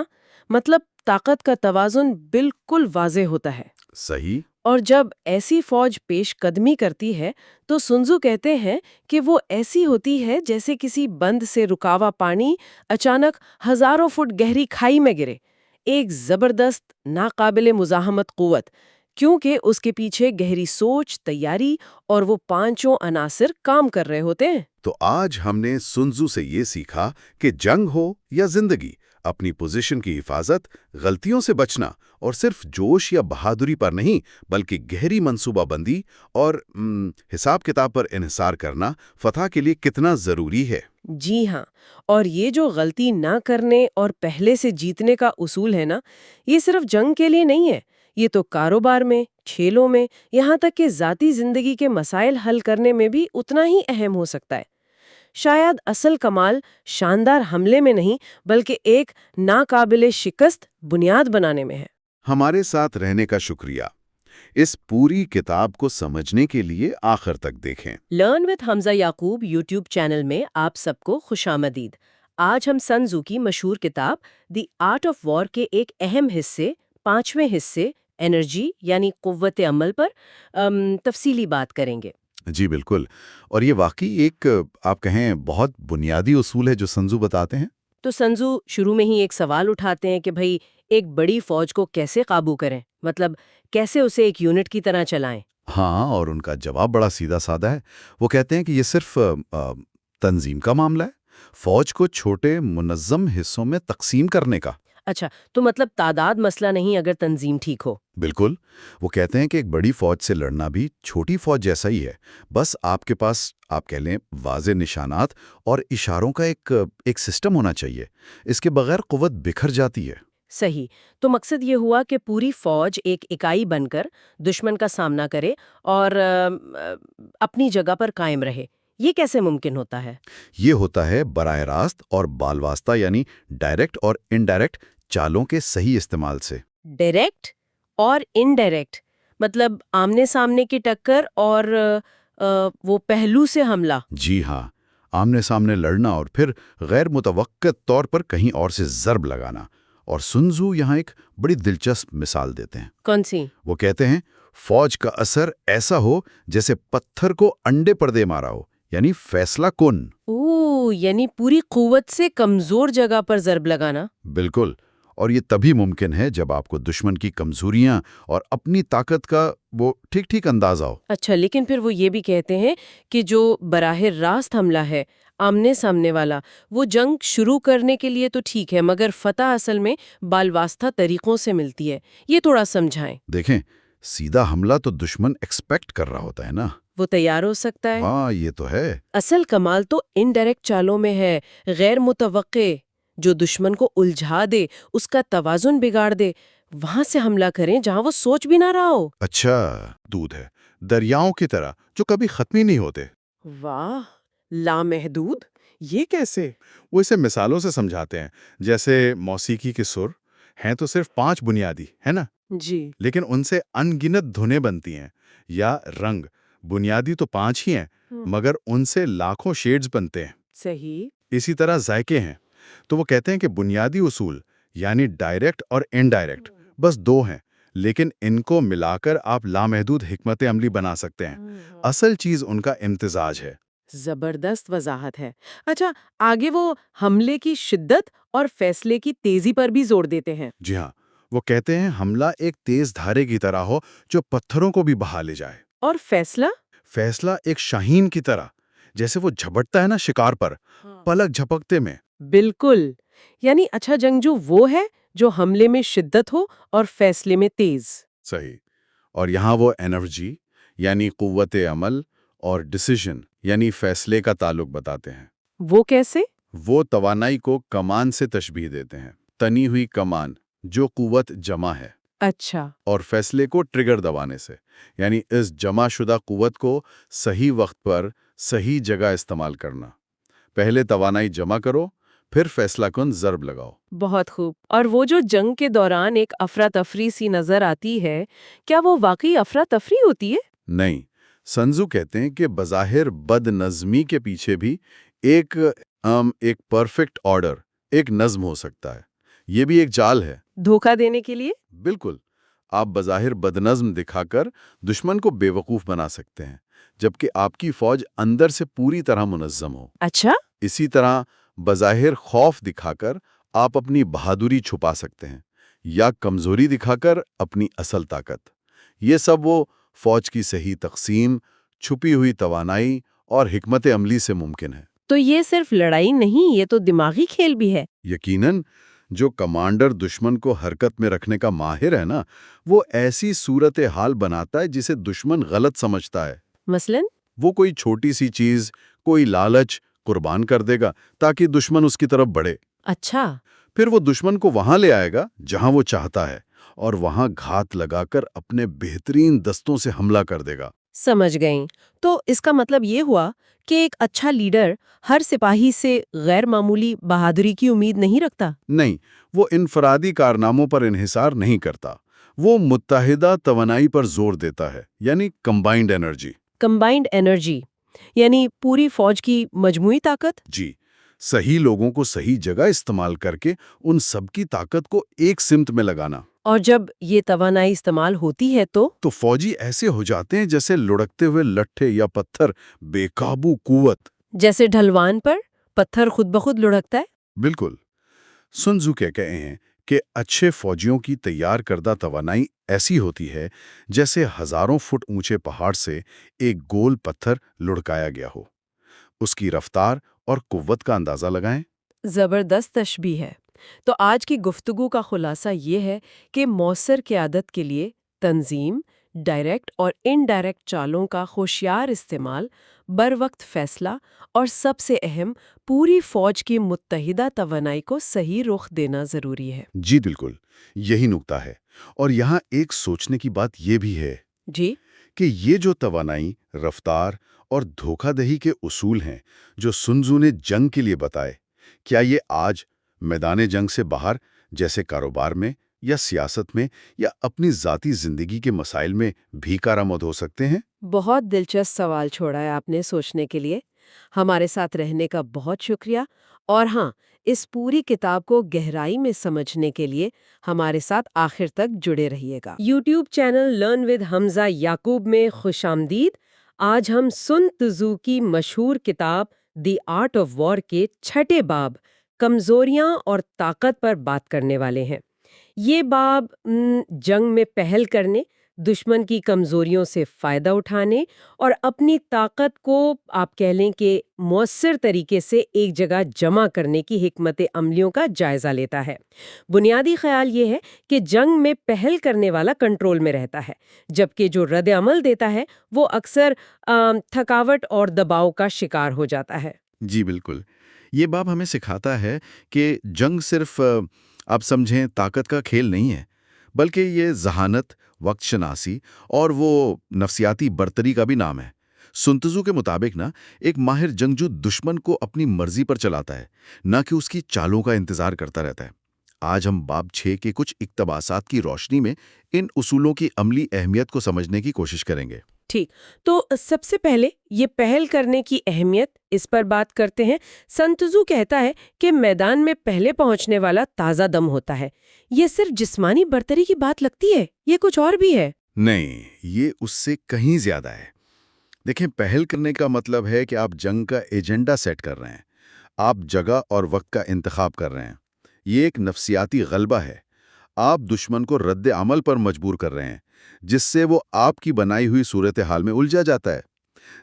مطلب طاقت کا توازن بالکل واضح ہوتا ہے۔ صحیح۔ اور جب ایسی فوج پیش قدمی کرتی ہے تو سنزو کہتے ہیں کہ وہ ایسی ہوتی ہے جیسے کسی بند سے رکاوا پانی اچانک ہزاروں فٹ گہری کھائی میں گرے، ایک زبردست ناقابل مزاحمت قوت، کیونکہ اس کے پیچھے گہری سوچ، تیاری اور وہ پانچوں عناصر کام کر رہے ہوتے ہیں۔ تو آج ہم نے سنزو سے یہ سیکھا کہ جنگ ہو یا زندگی، اپنی پوزیشن کی حفاظت، غلطیوں سے بچنا، اور صرف جوش یا بہادری پر نہیں بلکہ گہری منصوبہ بندی اور حساب کتاب پر انحصار کرنا فتح کے لیے کتنا ضروری ہے۔ جی ہاں، اور یہ جو غلطی نہ کرنے اور پہلے سے جیتنے کا اصول ہے نا، یہ صرف جنگ کے لیے نہیں ہے، یہ تو کاروبار میں، کھیلوں میں، یہاں تک کہ ذاتی زندگی کے مسائل حل کرنے میں بھی اتنا ہی اہم ہو سکتا ہے۔ شاید اصل کمال شاندار حملے میں نہیں بلکہ ایک ناقابل شکست بنیاد بنانے میں ہے۔ ہمارے ساتھ رہنے کا شکریہ۔ اس پوری کتاب کو سمجھنے کے لیے آخر تک دیکھیں۔ Learn with Hamza Yaqoob YouTube channel میں آپ سب کو خوش آمدید۔ آج ہم سنزو کی مشہور کتاب دی آرٹ آف وار کے ایک اہم حصے، پانچویں حصے، انرجی یعنی قوت عمل پر تفصیلی بات کریں گے۔ جی بالکل، اور یہ واقعی ایک آپ کہیں بہت بنیادی اصول ہے جو سنزو بتاتے ہیں۔ تو سنزو شروع میں ہی ایک سوال اٹھاتے ہیں کہ بھئی ایک بڑی فوج کو کیسے قابو کریں، مطلب کیسے اسے ایک یونٹ کی طرح چلائیں۔ ہاں، اور ان کا جواب بڑا سیدھا سادہ ہے۔ وہ کہتے ہیں کہ یہ صرف تنظیم کا معاملہ ہے، فوج کو چھوٹے منظم حصوں میں تقسیم کرنے کا۔ اچھا، تو مطلب تعداد مسئلہ نہیں اگر تنظیم ٹھیک ہو۔ بالکل، وہ کہتے ہیں کہ ایک بڑی فوج سے لڑنا بھی چھوٹی فوج جیسا ہی ہے، بس آپ کے پاس آپ کہہ لیں واضح نشانات اور اشاروں کا ایک سسٹم ہونا چاہیے، اس کے بغیر قوت بکھر جاتی ہے۔ صحیح، تو مقصد یہ ہوا کہ پوری فوج ایک اکائی بن کر دشمن کا سامنا کرے اور اپنی جگہ پر قائم رہے۔ یہ کیسے ممکن ہوتا ہے؟ یہ ہوتا ہے براہ راست اور بال واسطہ یعنی ڈائریکٹ اور انڈائریکٹ چالوں کے صحیح استعمال سے۔ ڈائریکٹ اور انڈائریکٹ مطلب آمنے سامنے کی ٹکر اور وہ پہلو سے حملہ۔ جی ہاں، آمنے سامنے لڑنا اور پھر غیر متوقع طور پر کہیں اور سے ضرب لگانا۔ اور سنزو یہاں ایک بڑی دلچسپ مثال دیتے ہیں۔ کون سی؟ وہ کہتے ہیں فوج کا اثر ایسا ہو جیسے پتھر کو انڈے پر دے مارا ہو، یعنی فیصلہ کن۔ یعنی پوری قوت سے کمزور جگہ پر ضرب لگانا۔ بالکل، اور یہ تبھی ممکن ہے جب آپ کو دشمن کی کمزوریاں اور اپنی طاقت کا وہ ٹھیک اندازہ ہو۔ اچھا، لیکن پھر وہ یہ بھی کہتے ہیں کہ جو براہ راست حملہ ہے، آمنے سامنے والا، وہ جنگ شروع کرنے کے لیے تو ٹھیک ہے، مگر فتح اصل میں بالواسطہ طریقوں سے ملتی ہے۔ یہ تھوڑا سمجھائیں۔ دیکھیں، سیدھا حملہ تو دشمن ایکسپیکٹ کر رہا ہوتا ہے نا، وہ تیار ہو سکتا ہے۔ ہاں یہ تو ہے۔ اصل کمال تو انڈائریکٹ چالوں میں ہے، غیر متوقع، جو دشمن کو الجھا دے، اس کا توازن بگاڑ دے، وہاں سے حملہ کریں جہاں وہ سوچ بھی نہ رہا ہو۔ اچھا، دودھ ہے، دریاؤں کی طرح جو کبھی ختم ہی نہیں ہوتے۔ واہ، لامحدود! یہ کیسے؟ وہ اسے مثالوں سے سمجھاتے ہیں، جیسے موسیقی کے سر ہیں تو صرف 5 بنیادی ہے نا، جی، لیکن ان سے ان گنت دھنیں بنتی ہیں، یا رنگ بنیادی تو 5 ہی ہیں مگر ان سے لاکھوں شیڈز بنتے ہیں۔ صحیح۔ اسی طرح ذائقے ہیں، تو وہ کہتے ہیں کہ بنیادی اصول یعنی ڈائریکٹ اور انڈائریکٹ بس 2 ہیں، لیکن ان کو ملا کر آپ لامحدود حکمت عملی بنا سکتے ہیں۔ اصل چیز ان کا امتزاج ہے۔ زبردست وضاحت ہے۔ اچھا، آگے وہ حملے کی شدت اور فیصلے کی تیزی پر بھی زور دیتے ہیں۔ جی ہاں، وہ کہتے ہیں حملہ ایک تیز دھارے کی طرح ہو جو پتھروں کو بھی بہا لے جائے۔ اور فیصلہ؟ فیصلہ ایک شاہین کی طرح، جیسے وہ جھپٹتا ہے نا شکار پر، پلک جھپکتے میں۔ بالکل، یعنی اچھا جنگجو وہ ہے جو حملے میں شدت ہو اور فیصلے میں تیز۔ صحیح۔ اور یہاں وہ انرجی یعنی قوت عمل اور ڈیسیژن یعنی فیصلے کا تعلق بتاتے ہیں۔ وہ کیسے؟ وہ توانائی کو کمان سے تشبیہ دیتے ہیں، تنی ہوئی کمان جو قوت جمع ہے، اچھا، اور فیصلے کو ٹریگر دبانے سے، یعنی اس جمع شدہ قوت کو صحیح وقت پر صحیح جگہ استعمال کرنا۔ پہلے توانائی جمع کرو، پھر فیصلہ کن ضرب لگاؤ۔ بہت خوب۔ اور وہ جو جنگ کے دوران ایک افراتفری سی نظر آتی ہے، کیا وہ واقعی افراتفری ہوتی ہے؟ نہیں، سنزو کہتے ہیں کہ بظاہر بد نظمی کے پیچھے بھی ایک پرفیکٹ آرڈر، ایک نظم ہو سکتا ہے۔ یہ بھی ایک چال ہے، دھوکہ دینے کے لیے؟ بالکل۔ آپ بظاہر بد نظم دکھا کر دشمن کو بے وقوف بنا سکتے ہیں، جبکہ آپ کی فوج اندر سے پوری طرح منظم ہو۔ اچھا، اسی طرح بظاہر خوف دکھا کر آپ اپنی بہادری چھپا سکتے ہیں، یا کمزوری دکھا کر اپنی اصل طاقت۔ یہ سب وہ فوج کی صحیح تقسیم، چھپی ہوئی توانائی اور حکمت عملی سے ممکن ہے۔ تو یہ صرف لڑائی نہیں، یہ تو دماغی کھیل بھی ہے۔ یقیناً، جو کمانڈر دشمن کو حرکت میں رکھنے کا ماہر ہے نا، وہ ایسی صورتحال بناتا ہے جسے دشمن غلط سمجھتا ہے۔ مثلاً؟ وہ کوئی چھوٹی سی چیز، کوئی لالچ قربان کر دے گا تاکہ دشمن اس کی طرف بڑھے۔ اچھا، پھر وہ دشمن کو وہاں لے آئے گا جہاں وہ چاہتا ہے، اور وہاں گھات لگا کر اپنے بہترین دستوں سے حملہ کر دے گا۔ سمجھ گئیں۔ تو اس کا مطلب یہ ہوا کہ ایک اچھا لیڈر ہر سپاہی سے غیر معمولی بہادری کی امید نہیں رکھتا۔ نہیں، وہ انفرادی کارناموں پر انحصار نہیں کرتا، وہ متحدہ توانائی پر زور دیتا ہے، یعنی کمبائنڈ انرجی۔ کمبائنڈ انرجی یعنی پوری فوج کی مجموعی طاقت؟ جی، صحیح لوگوں کو صحیح جگہ استعمال کر کے ان سب کی طاقت کو ایک سمت میں لگانا۔ اور جب یہ توانائی استعمال ہوتی ہے تو فوجی ایسے ہو جاتے ہیں جیسے لڑکتے ہوئے لٹھے یا پتھر، بے قابو قوت۔ جیسے ڈھلوان پر پتھر خود بخود لڑکتا ہے؟ بالکل۔ سنزو کہتے ہیں کہ اچھے فوجیوں کی تیار کردہ توانائی ایسی ہوتی ہے جیسے ہزاروں فٹ اونچے پہاڑ سے ایک گول پتھر لڑکایا گیا ہو۔ اس کی رفتار اور قوت کا اندازہ لگائیں۔ زبردست تشبیہ ہے۔ تو آج کی گفتگو کا خلاصہ یہ ہے کہ مؤثر قیادت کے لیے تنظیم، ڈائریکٹ اور انڈائریکٹ چالوں کا ہوشیار استعمال، بروقت فیصلہ اور سب سے اہم پوری فوج کی متحدہ توانائی کو صحیح رخ دینا ضروری ہے۔ جی بالکل، یہی نکتہ ہے۔ اور یہاں ایک سوچنے کی بات یہ بھی ہے جی، کہ یہ جو توانائی، رفتار اور دھوکہ دہی کے اصول ہیں جو سنزو نے جنگ کے لیے بتائے، کیا یہ آج میدان جنگ سے باہر، جیسے کاروبار میں یا سیاست میں یا اپنی ذاتی زندگی کے مسائل میں بھی کارآمد ہو سکتے ہیں؟ بہت دلچسپ سوال چھوڑا ہے آپ نے سوچنے کے لیے۔ ہمارے ساتھ رہنے کا بہت شکریہ، اور ہاں، اس پوری کتاب کو گہرائی میں سمجھنے کے لیے ہمارے ساتھ آخر تک جڑے رہیے گا۔ YouTube channel learn with Hamza یعقوب میں خوش آمدید۔ آج ہم سن تزو کی مشہور کتاب دی آرٹ آف وار کے 6 باب کمزوریاں اور طاقت پر بات کرنے والے ہیں۔ یہ باب جنگ میں پہل کرنے، دشمن کی کمزوریوں سے فائدہ اٹھانے اور اپنی طاقت کو آپ کہہ لیں کہ مؤثر طریقے سے ایک جگہ جمع کرنے کی حکمت عملیوں کا جائزہ لیتا ہے۔ بنیادی خیال یہ ہے کہ جنگ میں پہل کرنے والا کنٹرول میں رہتا ہے، جبکہ جو رد عمل دیتا ہے وہ اکثر تھکاوٹ اور دباؤ کا شکار ہو جاتا ہے۔ جی بالکل، یہ باب ہمیں سکھاتا ہے کہ جنگ صرف آپ سمجھیں طاقت کا کھیل نہیں ہے، بلکہ یہ ذہانت، وقت شناسی اور وہ نفسیاتی برتری کا بھی نام ہے۔ سنتزو کے مطابق ایک ماہر جنگجو دشمن کو اپنی مرضی پر چلاتا ہے، نہ کہ اس کی چالوں کا انتظار کرتا رہتا ہے۔ آج ہم باب 6 کے کچھ اقتباسات کی روشنی میں ان اصولوں کی عملی اہمیت کو سمجھنے کی کوشش کریں گے۔ ٹھیک، تو سب سے پہلے یہ پہل کرنے کی اہمیت، اس پر بات کرتے ہیں۔ سنتزو کہتا ہے کہ میدان میں پہلے پہنچنے والا تازہ دم ہوتا ہے۔ یہ صرف جسمانی برتری کی بات لگتی ہے، یہ کچھ اور بھی ہے؟ نہیں، یہ اس سے کہیں زیادہ ہے۔ دیکھیں، پہل کرنے کا مطلب ہے کہ آپ جنگ کا ایجنڈا سیٹ کر رہے ہیں، آپ جگہ اور وقت کا انتخاب کر رہے ہیں۔ یہ ایک نفسیاتی غلبہ ہے۔ آپ دشمن کو رد عمل پر مجبور کر رہے ہیں، جس سے وہ آپ کی بنائی ہوئی صورتحال میں الجھا جاتا ہے۔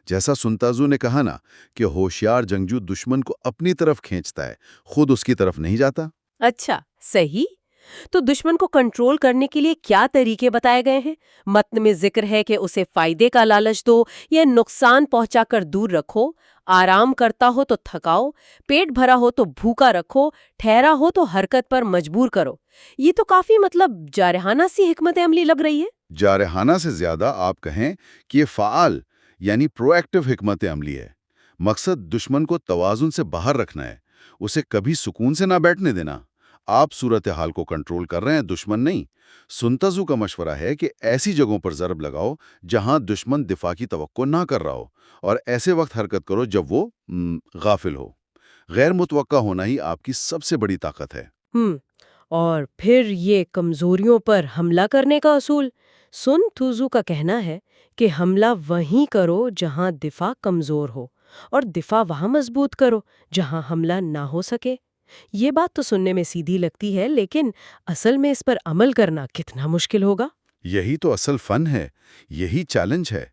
جیسا سن تزو نے کہا نا کہ ہوشیار جنگجو دشمن کو اپنی طرف کھینچتا ہے، خود اس کی طرف نہیں جاتا۔ اچھا، صحیح۔ تو دشمن کو کنٹرول کرنے کے لیے کیا طریقے بتائے گئے ہیں؟ متن میں ذکر ہے کہ اسے فائدے کا لالچ دو یا نقصان پہنچا کر دور رکھو، آرام کرتا ہو تو تھکاؤ، پیٹ بھرا ہو تو بھوکا رکھو، ٹھہرا ہو تو حرکت پر مجبور کرو۔ یہ تو کافی جارحانہ سی حکمت عملی لگ رہی ہے۔ جارحانہ سے زیادہ آپ کہیں کہ یہ فعال یعنی پرو ایکٹیو حکمت عملی ہے۔ مقصد دشمن کو توازن سے باہر رکھنا ہے، اسے کبھی سکون سے نہ بیٹھنے دینا۔ آپ صورتحال کو کنٹرول کر رہے ہیں، دشمن نہیں۔ سنتزو کا مشورہ ہے کہ ایسی جگہوں پر ضرب لگاؤ جہاں دشمن دفاع کی توقع نہ کر رہا ہو، اور ایسے وقت حرکت کرو جب وہ غافل ہو۔ غیر متوقع ہونا ہی آپ کی سب سے بڑی طاقت ہے۔ اور پھر یہ کمزوریوں پر حملہ کرنے کا اصول۔ سن تزو کا کہنا ہے کہ حملہ وہیں کرو جہاں دفاع کمزور ہو، اور دفاع وہاں مضبوط کرو جہاں حملہ نہ ہو سکے۔ یہ بات تو سننے میں سیدھی لگتی ہے، لیکن اصل میں اس پر عمل کرنا کتنا مشکل ہوگا؟ یہی تو اصل فن ہے، یہی چیلنج ہے،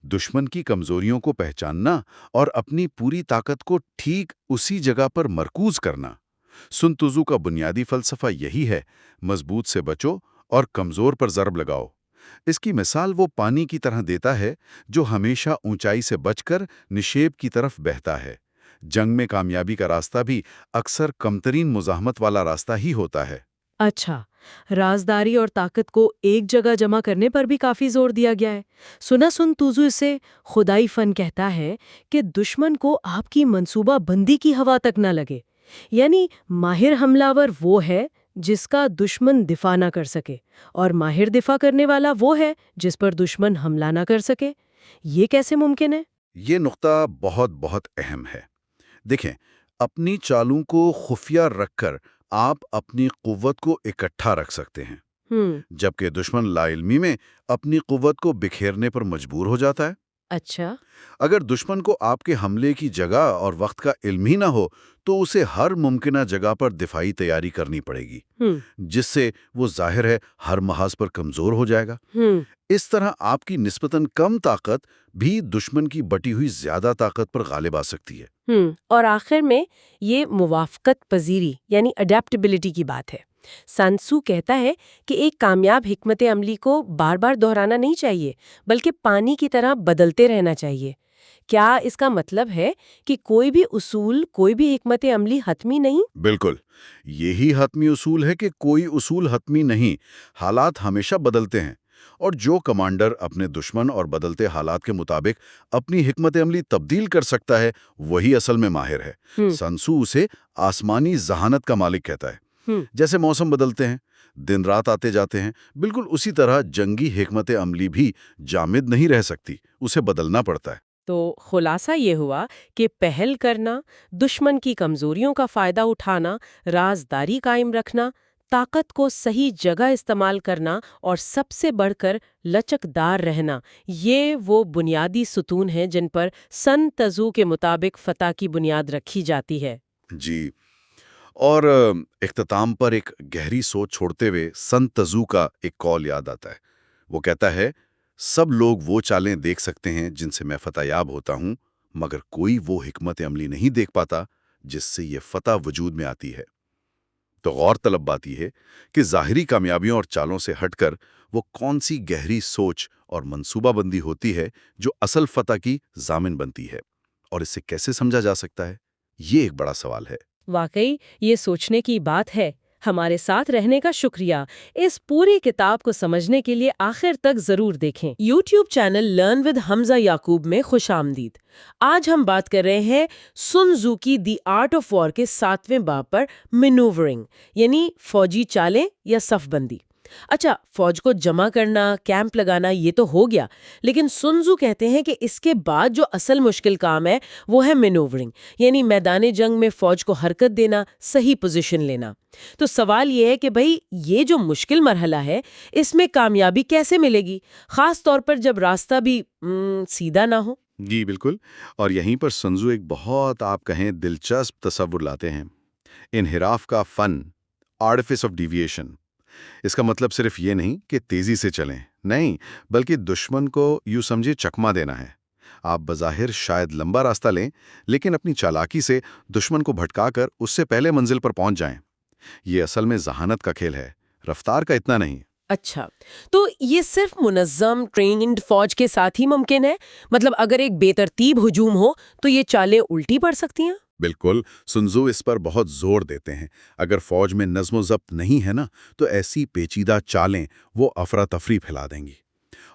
دشمن کی کمزوریوں کو پہچاننا اور اپنی پوری طاقت کو ٹھیک اسی جگہ پر مرکوز کرنا۔ سن تزو کا بنیادی فلسفہ یہی ہے، مضبوط سے بچو اور کمزور پر ضرب لگاؤ۔ اس کی مثال وہ پانی کی طرح دیتا ہے جو ہمیشہ اونچائی سے بچ کر نشیب کی طرف بہتا ہے۔ جنگ میں کامیابی کا راستہ بھی اکثر کمترین مزاحمت والا راستہ ہی ہوتا ہے۔ اچھا، رازداری اور طاقت کو ایک جگہ جمع کرنے پر بھی کافی زور دیا گیا ہے۔ سن تزو اسے خدائی فن کہتا ہے کہ دشمن کو آپ کی منصوبہ بندی کی ہوا تک نہ لگے۔ یعنی ماہر حملہ ور وہ ہے جس کا دشمن دفاع نہ کر سکے، اور ماہر دفاع کرنے والا وہ ہے جس پر دشمن حملہ نہ کر سکے۔ یہ کیسے ممکن ہے؟ یہ نقطہ بہت بہت اہم ہے۔ دیکھیں، اپنی چالوں کو خفیہ رکھ کر آپ اپنی قوت کو اکٹھا رکھ سکتے ہیں، جبکہ دشمن لا علمی میں اپنی قوت کو بکھیرنے پر مجبور ہو جاتا ہے۔ اچھا، اگر دشمن کو آپ کے حملے کی جگہ اور وقت کا علم ہی نہ ہو تو اسے ہر ممکنہ جگہ پر دفاعی تیاری کرنی پڑے گی، جس سے وہ ظاہر ہے ہر محاذ پر کمزور ہو جائے گا۔ اس طرح آپ کی نسبتاً کم طاقت بھی دشمن کی بٹی ہوئی زیادہ طاقت پر غالب آ سکتی ہے۔ اور آخر میں یہ موافقت پذیری یعنی اڈیپٹیبلٹی کی بات ہے۔ سانسو کہتا ہے کہ ایک کامیاب حکمت عملی کو بار بار دہرانا نہیں چاہیے، بلکہ پانی کی طرح بدلتے رہنا چاہیے۔ کیا اس کا مطلب ہے کہ کوئی بھی اصول، کوئی بھی حکمت عملی حتمی نہیں؟ بالکل، یہی حتمی اصول ہے کہ کوئی اصول حتمی نہیں، حالات ہمیشہ بدلتے ہیں، اور جو کمانڈر اپنے دشمن اور بدلتے حالات کے مطابق اپنی حکمت عملی تبدیل کر سکتا ہے وہی اصل میں ماہر ہے۔ سانسو اسے آسمانی ذہانت کا مالک کہتا ہے۔ جیسے موسم بدلتے ہیں، دن رات آتے جاتے ہیں، بالکل اسی طرح جنگی حکمت عملی بھی جامد نہیں رہ سکتی، اسے بدلنا پڑتا ہے۔ تو خلاصہ یہ ہوا کہ پہل کرنا، دشمن کی کمزوریوں کا فائدہ اٹھانا، رازداری قائم رکھنا، طاقت کو صحیح جگہ استعمال کرنا، اور سب سے بڑھ کر لچکدار رہنا، یہ وہ بنیادی ستون ہیں جن پر سن تزو کے مطابق فتح کی بنیاد رکھی جاتی ہے۔ جی، اور اختتام پر ایک گہری سوچ چھوڑتے ہوئے سن تزو کا ایک قول یاد آتا ہے۔ وہ کہتا ہے، سب لوگ وہ چالیں دیکھ سکتے ہیں جن سے میں فتح یاب ہوتا ہوں، مگر کوئی وہ حکمت عملی نہیں دیکھ پاتا جس سے یہ فتح وجود میں آتی ہے۔ تو غور طلب بات یہ ہے کہ ظاہری کامیابیوں اور چالوں سے ہٹ کر وہ کون سی گہری سوچ اور منصوبہ بندی ہوتی ہے جو اصل فتح کی ضامن بنتی ہے، اور اسے کیسے سمجھا جا سکتا ہے، یہ ایک بڑا سوال ہے۔ واقعی یہ سوچنے کی بات ہے۔ ہمارے ساتھ رہنے کا شکریہ۔ اس پوری کتاب کو سمجھنے کے لیے آخر تک ضرور دیکھیں۔ YouTube channel learn with Hamza یعقوب میں خوش آمدید۔ آج ہم بات کر رہے ہیں سن تزو کی دی آرٹ آف وار کے 7ویں باب پر، مینوورنگ یعنی فوجی چالیں یا صف بندی۔ اچھا، فوج کو جمع کرنا، کیمپ لگانا یہ تو ہو گیا، لیکن سن تزو کہتے ہیں کہ اس کے بعد جو اصل مشکل کام ہے وہ ہے مینوورنگ، یعنی میدان جنگ میں فوج کو حرکت دینا، صحیح پوزیشن لینا۔ تو سوال یہ ہے کہ بھئی یہ جو مشکل مرحلہ ہے اس میں کامیابی کیسے ملے گی، خاص طور پر جب راستہ بھی سیدھا نہ ہو؟ جی بالکل، اور یہیں پر سنزو ایک بہت آپ کہیں دلچسپ تصور لاتے ہیں، انحراف کا فن، آرٹیفس آف ڈیویشن۔ اس کا مطلب صرف یہ نہیں کہ تیزی سے چلیں، نہیں، بلکہ دشمن کو یوں سمجھے چکما دینا ہے۔ آپ بظاہر شاید لمبا راستہ لیں، لیکن اپنی چالاکی سے دشمن کو بھٹکا کر اس سے پہلے منزل پر پہنچ جائیں۔ یہ اصل میں ذہانت کا کھیل ہے، رفتار کا اتنا نہیں۔ اچھا، تو یہ صرف منظم ٹرینڈ فوج کے ساتھ ہی ممکن ہے؟ مطلب اگر ایک بے ترتیب ہجوم ہو تو یہ چالیں الٹی پڑ سکتی ہیں؟ بالکل، سنزو اس پر بہت زور دیتے ہیں۔ اگر فوج میں نظم و ضبط نہیں ہے نا، تو ایسی پیچیدہ چالیں وہ افراتفری پھیلا دیں گی۔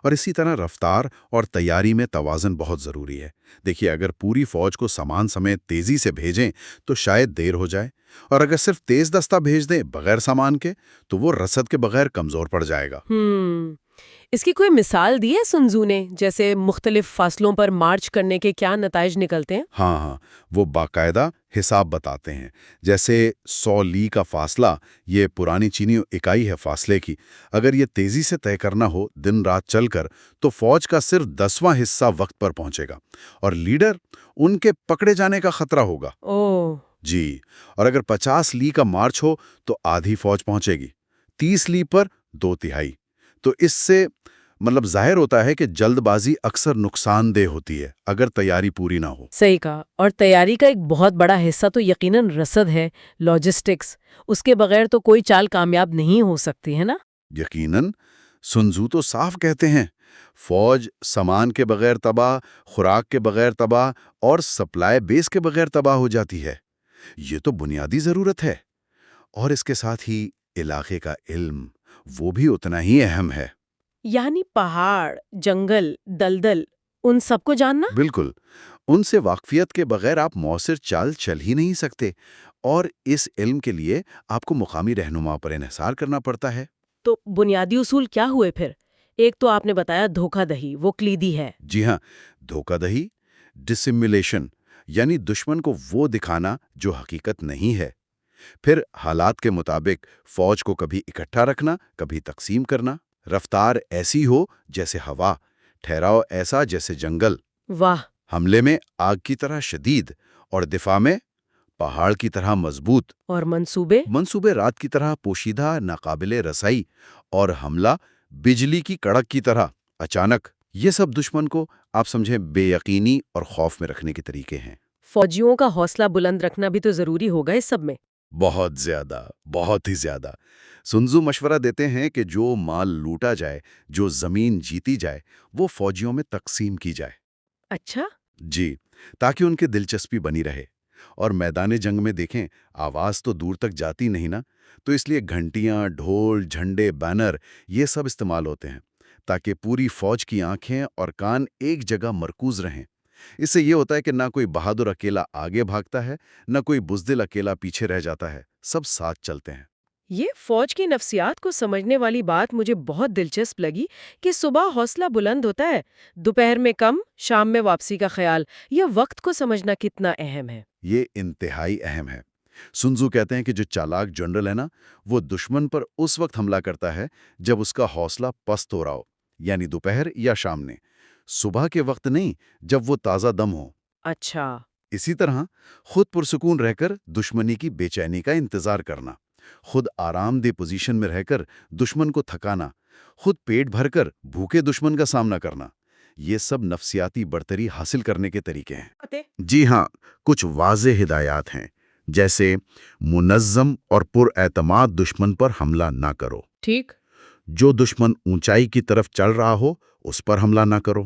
اور اسی طرح رفتار اور تیاری میں توازن بہت ضروری ہے۔ دیکھیے، اگر پوری فوج کو سامان سمیت تیزی سے بھیجیں تو شاید دیر ہو جائے، اور اگر صرف تیز دستہ بھیج دیں بغیر سامان کے تو وہ رسد کے بغیر کمزور پڑ جائے گا۔ اس کی کوئی مثال دی ہے سنزو نے، جیسے مختلف فاصلوں پر مارچ کرنے کے کیا نتائج نکلتے ہیں؟ ہاں، وہ باقاعدہ حساب بتاتے ہیں۔ جیسے 100 لی کا فاصلہ، یہ پرانی چینی اکائی ہے فاصلے کی۔ اگر یہ تیزی سے طے کرنا ہو دن رات چل کر، تو فوج کا صرف 10واں حصہ وقت پر پہنچے گا، اور لیڈر ان کے پکڑے جانے کا خطرہ ہوگا۔ جی، اور اگر 50 لی کا مارچ ہو تو آدھی فوج پہنچے گی، 30 لی پر 2/3۔ تو اس سے مطلب ظاہر ہوتا ہے کہ جلد بازی اکثر نقصان دہ ہوتی ہے اگر تیاری پوری نہ ہو۔ صحیح کہا، اور تیاری کا ایک بہت بڑا حصہ تو یقیناً رسد ہے، لاجسٹکس۔ اس کے بغیر تو کوئی چال کامیاب نہیں ہو سکتی ہے نا؟ یقیناً، سنزو تو صاف کہتے ہیں، فوج سامان کے بغیر تباہ، خوراک کے بغیر تباہ، اور سپلائی بیس کے بغیر تباہ ہو جاتی ہے۔ یہ تو بنیادی ضرورت ہے، اور اس کے ساتھ ہی علاقے کا علم وہ بھی اتنا ہی اہم ہے۔ یعنی پہاڑ، جنگل، دلدل، ان سب کو جاننا؟ بالکل، ان سے واقفیت کے بغیر آپ مؤثر چال چل ہی نہیں سکتے، اور اس علم کے لیے آپ کو مقامی رہنما پر انحصار کرنا پڑتا ہے۔ تو بنیادی اصول کیا ہوئے پھر؟ ایک تو آپ نے بتایا دھوکہ دہی، وہ کلیدی ہے۔ جی ہاں، دھوکہ دہی، ڈسیمولیشن، یعنی دشمن کو وہ دکھانا جو حقیقت نہیں ہے۔ پھر حالات کے مطابق فوج کو کبھی اکٹھا رکھنا، کبھی تقسیم کرنا۔ رفتار ایسی ہو جیسے ہوا، ٹھہراؤ ایسا جیسے جنگل۔ واہ! حملے میں آگ کی طرح شدید، اور دفاع میں پہاڑ کی طرح مضبوط۔ اور منصوبے رات کی طرح پوشیدہ، ناقابل رسائی، اور حملہ بجلی کی کڑک کی طرح اچانک۔ یہ سب دشمن کو آپ سمجھیں بے یقینی اور خوف میں رکھنے کے طریقے ہیں۔ فوجیوں کا حوصلہ بلند رکھنا بھی تو ضروری ہوگا اس سب میں۔ بہت زیادہ، بہت ہی زیادہ۔ سنزو مشورہ دیتے ہیں کہ جو مال لوٹا جائے، جو زمین جیتی جائے، وہ فوجیوں میں تقسیم کی جائے۔ اچھا؟ جی، تاکہ ان کی دلچسپی بنی رہے۔ اور میدان جنگ میں دیکھیں، آواز تو دور تک جاتی نہیں نا، تو اس لیے گھنٹیاں، ڈھول، جھنڈے، بینر، یہ سب استعمال ہوتے ہیں، تاکہ پوری فوج کی آنکھیں اور کان ایک جگہ مرکوز رہیں۔ اس سے یہ ہوتا ہے کہ نہ کوئی بہادر اکیلا آگے بھاگتا ہے، نہ کوئی بزدل اکیلا پیچھے رہ جاتا ہے، سب ساتھ چلتے ہیں۔ یہ فوج کی نفسیات کو سمجھنے والی بات مجھے بہت دلچسپ لگی کہ صبح حوصلہ بلند ہوتا ہے، دوپہر میں کم، شام میں واپسی کا خیال۔ یہ وقت کو سمجھنا کتنا اہم ہے۔ یہ انتہائی اہم ہے۔ سنزو کہتے ہیں کہ جو چالاک جنرل ہے نا، وہ دشمن پر اس وقت حملہ کرتا ہے جب اس کا حوصلہ پست ہو رہا ہو، یعنی دوپہر یا شام نے، صبح کے وقت نہیں جب وہ تازہ دم ہو۔ اچھا۔ اسی طرح خود پرسکون رہ کر دشمنی کی بے چینی کا انتظار کرنا، خود آرام دہ پوزیشن میں رہ کر دشمن کو تھکانا، خود پیٹ بھر کر بھوکے دشمن کا سامنا کرنا، یہ سب نفسیاتی برتری حاصل کرنے کے طریقے ہیں۔ جی ہاں، کچھ واضح ہدایات ہیں، جیسے منظم اور پر اعتماد دشمن پر حملہ نہ کرو۔ ٹھیک۔ جو دشمن اونچائی کی طرف چل رہا ہو اس پر حملہ نہ کرو،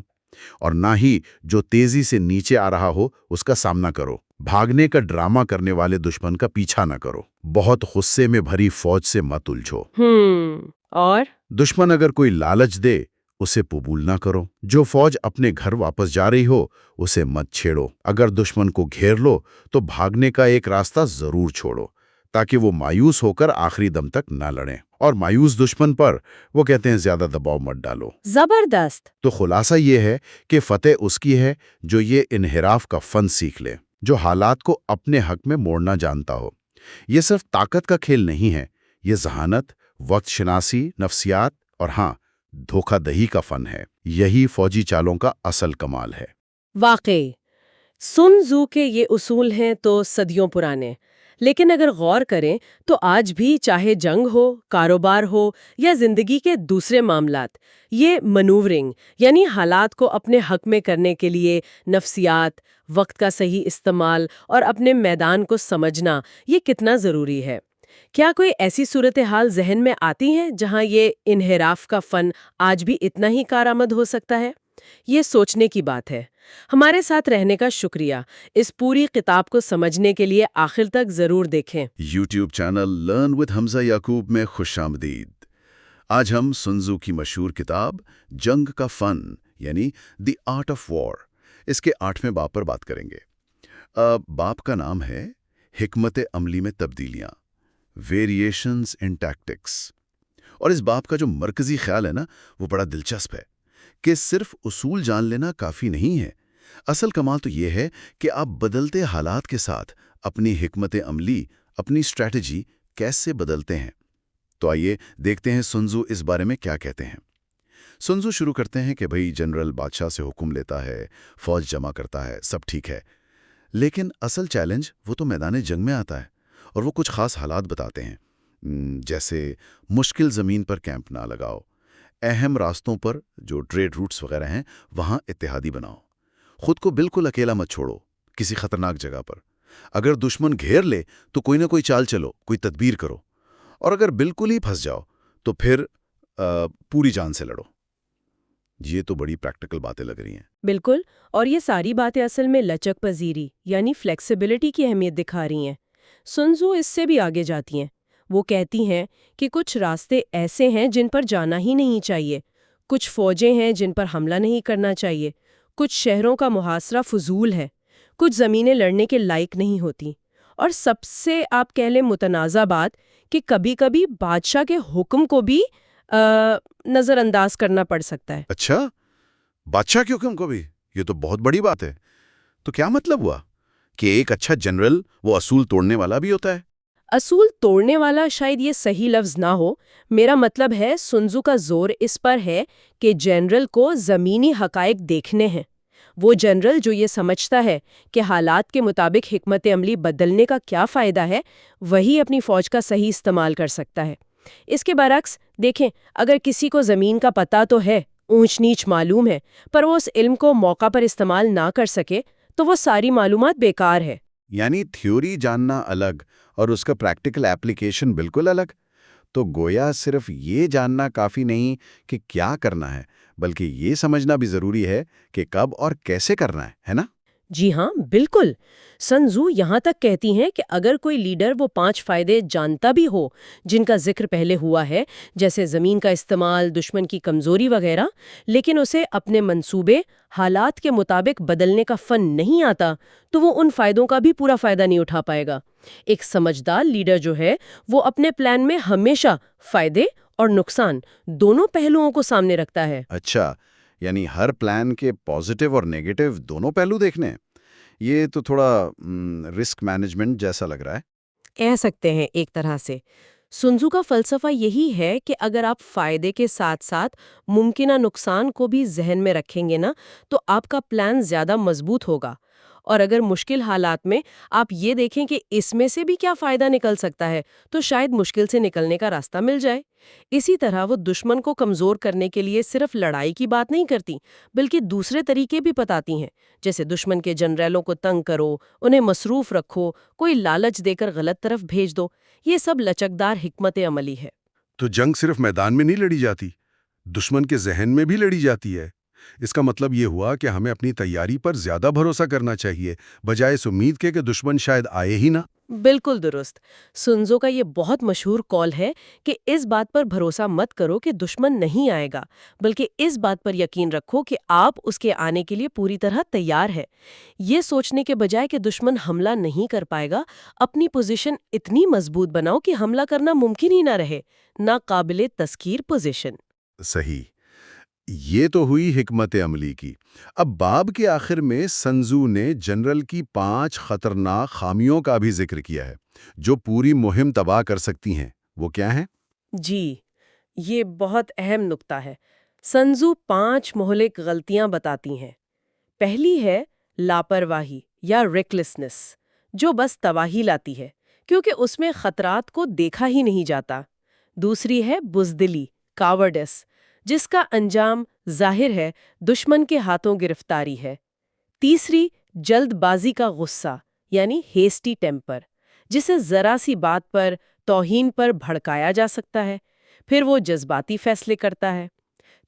اور نہ ہی جو تیزی سے نیچے آ رہا ہو اس کا سامنا کرو۔ بھاگنے کا ڈرامہ کرنے والے دشمن کا پیچھا نہ کرو۔ بہت غصے میں بھری فوج سے مت الجھو۔ اور دشمن اگر کوئی لالچ دے اسے قبول نہ کرو۔ جو فوج اپنے گھر واپس جا رہی ہو اسے مت چھیڑو۔ اگر دشمن کو گھیر لو تو بھاگنے کا ایک راستہ ضرور چھوڑو، تاکہ وہ مایوس ہو کر آخری دم تک نہ لڑیں۔ اور مایوس دشمن پر وہ کہتے ہیں زیادہ دباؤ مت ڈالو۔ زبردست۔ تو خلاصہ یہ ہے کہ فتح اس کی ہے جو یہ انحراف کا فن سیکھ لے، جو حالات کو اپنے حق میں موڑنا جانتا ہو۔ یہ صرف طاقت کا کھیل نہیں ہے، یہ ذہانت، وقت شناسی، نفسیات اور ہاں، دھوکہ دہی کا فن ہے۔ یہی فوجی چالوں کا اصل کمال ہے۔ واقعی سن زو کے یہ اصول ہیں تو صدیوں پرانے، لیکن اگر غور کریں تو آج بھی چاہے جنگ ہو، کاروبار ہو یا زندگی کے دوسرے معاملات، یہ منورنگ یعنی حالات کو اپنے حق میں کرنے کے لیے نفسیات، وقت کا صحیح استعمال اور اپنے میدان کو سمجھنا یہ کتنا ضروری ہے۔ کیا کوئی ایسی صورتحال ذہن میں آتی ہیں جہاں یہ انحراف کا فن آج بھی اتنا ہی کارآمد ہو سکتا ہے؟ یہ سوچنے کی بات ہے۔ ہمارے ساتھ رہنے کا شکریہ۔ اس پوری کتاب کو سمجھنے کے لیے آخر تک ضرور دیکھیں۔ YouTube channel learn with Hamza یعقوب میں خوش آمدید۔ آج ہم سن تزو کی مشہور کتاب جنگ کا فن یعنی دی آرٹ آف وار اس کے 8ویں باب پر بات کریں گے۔ باب کا نام ہے حکمت عملی میں تبدیلیاں، ویریشنز ان ٹیکٹکس۔ اور اس باب کا جو مرکزی خیال ہے نا، وہ بڑا دلچسپ ہے کہ صرف اصول جان لینا کافی نہیں ہے۔ اصل کمال تو یہ ہے کہ آپ بدلتے حالات کے ساتھ اپنی حکمت عملی، اپنی اسٹریٹجی کیسے بدلتے ہیں۔ تو آئیے دیکھتے ہیں سن تزو اس بارے میں کیا کہتے ہیں۔ سن تزو شروع کرتے ہیں کہ بھئی جنرل بادشاہ سے حکم لیتا ہے، فوج جمع کرتا ہے، سب ٹھیک ہے، لیکن اصل چیلنج وہ تو میدان جنگ میں آتا ہے، اور وہ کچھ خاص حالات بتاتے ہیں، جیسے مشکل زمین پر کیمپ نہ لگاؤ، اہم راستوں پر جو ٹریڈ روٹس وغیرہ ہیں وہاں اتحادی بناؤ، خود کو بالکل اکیلا مت چھوڑو کسی خطرناک جگہ پر، اگر دشمن گھیر لے تو کوئی نہ کوئی چال چلو، کوئی تدبیر کرو، اور اگر بالکل ہی پھنس جاؤ تو پھر پوری جان سے لڑو۔ یہ تو بڑی پریکٹیکل باتیں لگ رہی ہیں۔ بالکل، اور یہ ساری باتیں اصل میں لچک پذیری یعنی فلیکسیبلٹی کی اہمیت دکھا رہی ہیں۔ سن تزو اس سے بھی آگے جاتی ہیں۔ وہ کہتی ہیں کہ کچھ راستے ایسے ہیں جن پر جانا ہی نہیں چاہیے، کچھ فوجیں ہیں جن پر حملہ نہیں کرنا چاہیے، کچھ شہروں کا محاصرہ فضول ہے، کچھ زمینیں لڑنے کے لائق نہیں ہوتی، اور سب سے آپ کہہ لیں متنازع بات کہ کبھی کبھی بادشاہ کے حکم کو بھی نظر انداز کرنا پڑ سکتا ہے۔ اچھا، بادشاہ کے حکم کو بھی؟ یہ تو بہت بڑی بات ہے۔ تو کیا مطلب ہوا کہ ایک اچھا جنرل وہ اصول توڑنے والا بھی ہوتا ہے؟ اصول توڑنے والا شاید یہ صحیح لفظ نہ ہو، میرا مطلب ہے سن تزو کا زور اس پر ہے کہ جنرل کو زمینی حقائق دیکھنے ہیں۔ وہ جنرل جو یہ سمجھتا ہے کہ حالات کے مطابق حکمت عملی بدلنے کا کیا فائدہ ہے، وہی اپنی فوج کا صحیح استعمال کر سکتا ہے۔ اس کے برعکس دیکھیں، اگر کسی کو زمین کا پتہ تو ہے، اونچ نیچ معلوم ہے، پر وہ اس علم کو موقع پر استعمال نہ کر سکے تو وہ ساری معلومات بیکار ہے۔ یعنی تھیوری جاننا الگ اور اس کا پریکٹیکل ایپلیکیشن بالکل الگ۔ تو گویا صرف یہ جاننا کافی نہیں کہ کیا کرنا ہے، بلکہ یہ سمجھنا بھی ضروری ہے کہ کب اور کیسے کرنا ہے نا؟ جی ہاں، بالکل۔ سن تزو یہاں تک کہتی ہیں کہ اگر کوئی لیڈر وہ 5 فائدے جانتا بھی ہو جن کا ذکر پہلے ہوا ہے، جیسے زمین کا استعمال، دشمن کی کمزوری وغیرہ، لیکن اسے اپنے منصوبے حالات کے مطابق بدلنے کا فن نہیں آتا، تو وہ ان فائدوں کا بھی پورا فائدہ نہیں اٹھا پائے گا۔ ایک سمجھدار لیڈر جو ہے وہ اپنے پلان میں ہمیشہ فائدے اور نقصان دونوں پہلوؤں کو سامنے رکھتا ہے۔ اچھا، یعنی ہر پلان کے پازیٹیو اور نیگیٹو دونوں پہلو دیکھنے ہیں۔ یہ تو تھوڑا رسک مینجمنٹ جیسا لگ رہا ہے۔ کہہ سکتے ہیں ایک طرح سے۔ سن تزو کا فلسفہ یہی ہے کہ اگر آپ فائدے کے ساتھ ساتھ ممکنہ نقصان کو بھی ذہن میں رکھیں گے نا، تو آپ کا پلان زیادہ مضبوط ہوگا۔ اور اگر مشکل حالات میں آپ یہ دیکھیں کہ اس میں سے بھی کیا فائدہ نکل سکتا ہے، تو شاید مشکل سے نکلنے کا راستہ مل جائے۔ اسی طرح وہ دشمن کو کمزور کرنے کے لیے صرف لڑائی کی بات نہیں کرتی، بلکہ دوسرے طریقے بھی بتاتی ہیں، جیسے دشمن کے جنرلوں کو تنگ کرو، انہیں مصروف رکھو، کوئی لالچ دے کر غلط طرف بھیج دو۔ یہ سب لچکدار حکمت عملی ہے۔ تو جنگ صرف میدان میں نہیں لڑی جاتی، دشمن کے ذہن میں بھی لڑی جاتی ہے۔ اس کا مطلب یہ ہوا کہ ہمیں اپنی تیاری پر زیادہ بھروسہ کرنا چاہیے، بجائے اس امید کے کہ دشمن شاید آئے ہی نہ۔ بالکل درست۔ سن تزو کا یہ بہت مشہور قول ہے کہ اس بات پر بھروسہ مت کرو کہ دشمن نہیں آئے گا، بلکہ اس بات پر یقین رکھو کہ آپ اس کے آنے کے لیے پوری طرح تیار ہے۔ یہ سوچنے کے بجائے کہ دشمن حملہ نہیں کر پائے گا، اپنی پوزیشن اتنی مضبوط بناؤ کہ حملہ کرنا ممکن ہی نہ رہے۔ ناقابل تذکیر پوزیشن۔ صحیح، یہ تو ہوئی حکمت عملی کی۔ اب باب کے آخر میں سن تزو نے جنرل کی 5 خطرناک خامیوں کا بھی ذکر کیا ہے جو پوری مہم تباہ کر سکتی ہیں۔ وہ کیا ہیں؟ جی، یہ بہت اہم نقطہ ہے۔ سن تزو 5 مہلک غلطیاں بتاتی ہیں۔ پہلی ہے لاپرواہی یا ریکلیسنس، جو بس تباہی لاتی ہے کیونکہ اس میں خطرات کو دیکھا ہی نہیں جاتا۔ دوسری ہے بزدلی، کاورڈس، جس کا انجام ظاہر ہے دشمن کے ہاتھوں گرفتاری ہے۔ تیسری جلد بازی کا غصہ یعنی ہیسٹی ٹیمپر، جسے ذرا سی بات پر، توہین پر بھڑکایا جا سکتا ہے، پھر وہ جذباتی فیصلے کرتا ہے۔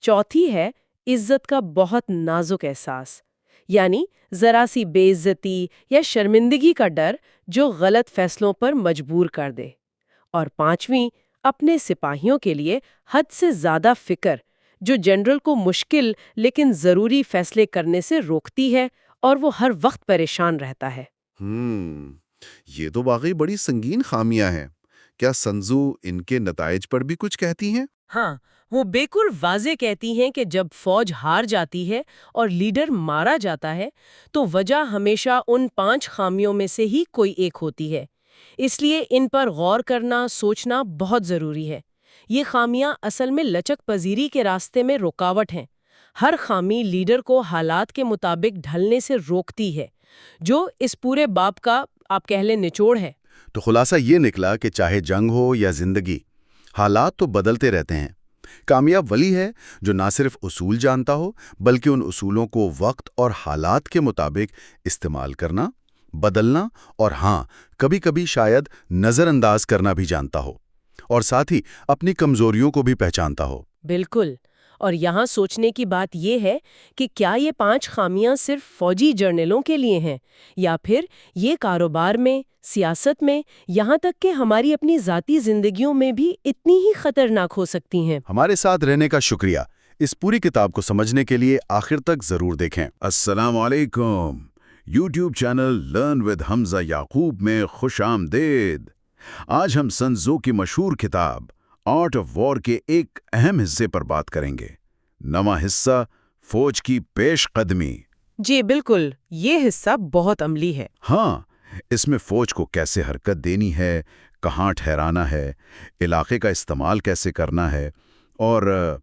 چوتھی ہے عزت کا بہت نازک احساس، یعنی ذرا سی بے عزتی یا شرمندگی کا ڈر جو غلط فیصلوں پر مجبور کر دے۔ اور پانچویں اپنے سپاہیوں کے لیے حد سے زیادہ فکر، جو جنرل کو مشکل لیکن ضروری فیصلے کرنے سے روکتی ہے اور وہ ہر وقت پریشان رہتا ہے۔ یہ تو واقعی بڑی سنگین خامیاں ہیں۔ کیا سنزو ان کے نتائج پر بھی کچھ کہتی ہیں؟ ہاں، وہ بالکل واضح کہتی ہیں کہ جب فوج ہار جاتی ہے اور لیڈر مارا جاتا ہے تو وجہ ہمیشہ ان 5 خامیوں میں سے ہی کوئی ایک ہوتی ہے۔ اس لیے ان پر غور کرنا، سوچنا بہت ضروری ہے۔ یہ خامیاں اصل میں لچک پذیری کے راستے میں رکاوٹ ہیں۔ ہر خامی لیڈر کو حالات کے مطابق ڈھلنے سے روکتی ہے، جو اس پورے باب کا آپ کہہ لیں نچوڑ ہے۔ تو خلاصہ یہ نکلا کہ چاہے جنگ ہو یا زندگی، حالات تو بدلتے رہتے ہیں۔ کامیاب ولی ہے جو نہ صرف اصول جانتا ہو بلکہ ان اصولوں کو وقت اور حالات کے مطابق استعمال کرنا، بدلنا اور ہاں، کبھی کبھی شاید نظر انداز کرنا بھی جانتا ہو، اور ساتھ ہی اپنی کمزوریوں کو بھی پہچانتا ہو۔ بالکل۔ اور یہاں سوچنے کی بات یہ ہے کہ کیا یہ 5 خامیاں صرف فوجی جرنیلوں کے لیے ہیں، یا پھر یہ کاروبار میں، سیاست میں، یہاں تک کہ ہماری اپنی ذاتی زندگیوں میں بھی اتنی ہی خطرناک ہو سکتی ہیں۔ ہمارے ساتھ رہنے کا شکریہ۔ اس پوری کتاب کو سمجھنے کے لیے آخر تک ضرور دیکھیں۔ السلام علیکم، YouTube channel learn with Hamza یعقوب میں خوش آمدید۔ آج ہم سن تزو کی مشہور کتاب آرٹ آف وار کے ایک اہم حصے پر بات کریں گے۔ نواں حصہ، فوج کی پیش قدمی۔ جی بالکل، یہ حصہ بہت عملی ہے۔ ہاں، اس میں فوج کو کیسے حرکت دینی ہے، کہاں ٹھہرانا ہے، علاقے کا استعمال کیسے کرنا ہے، اور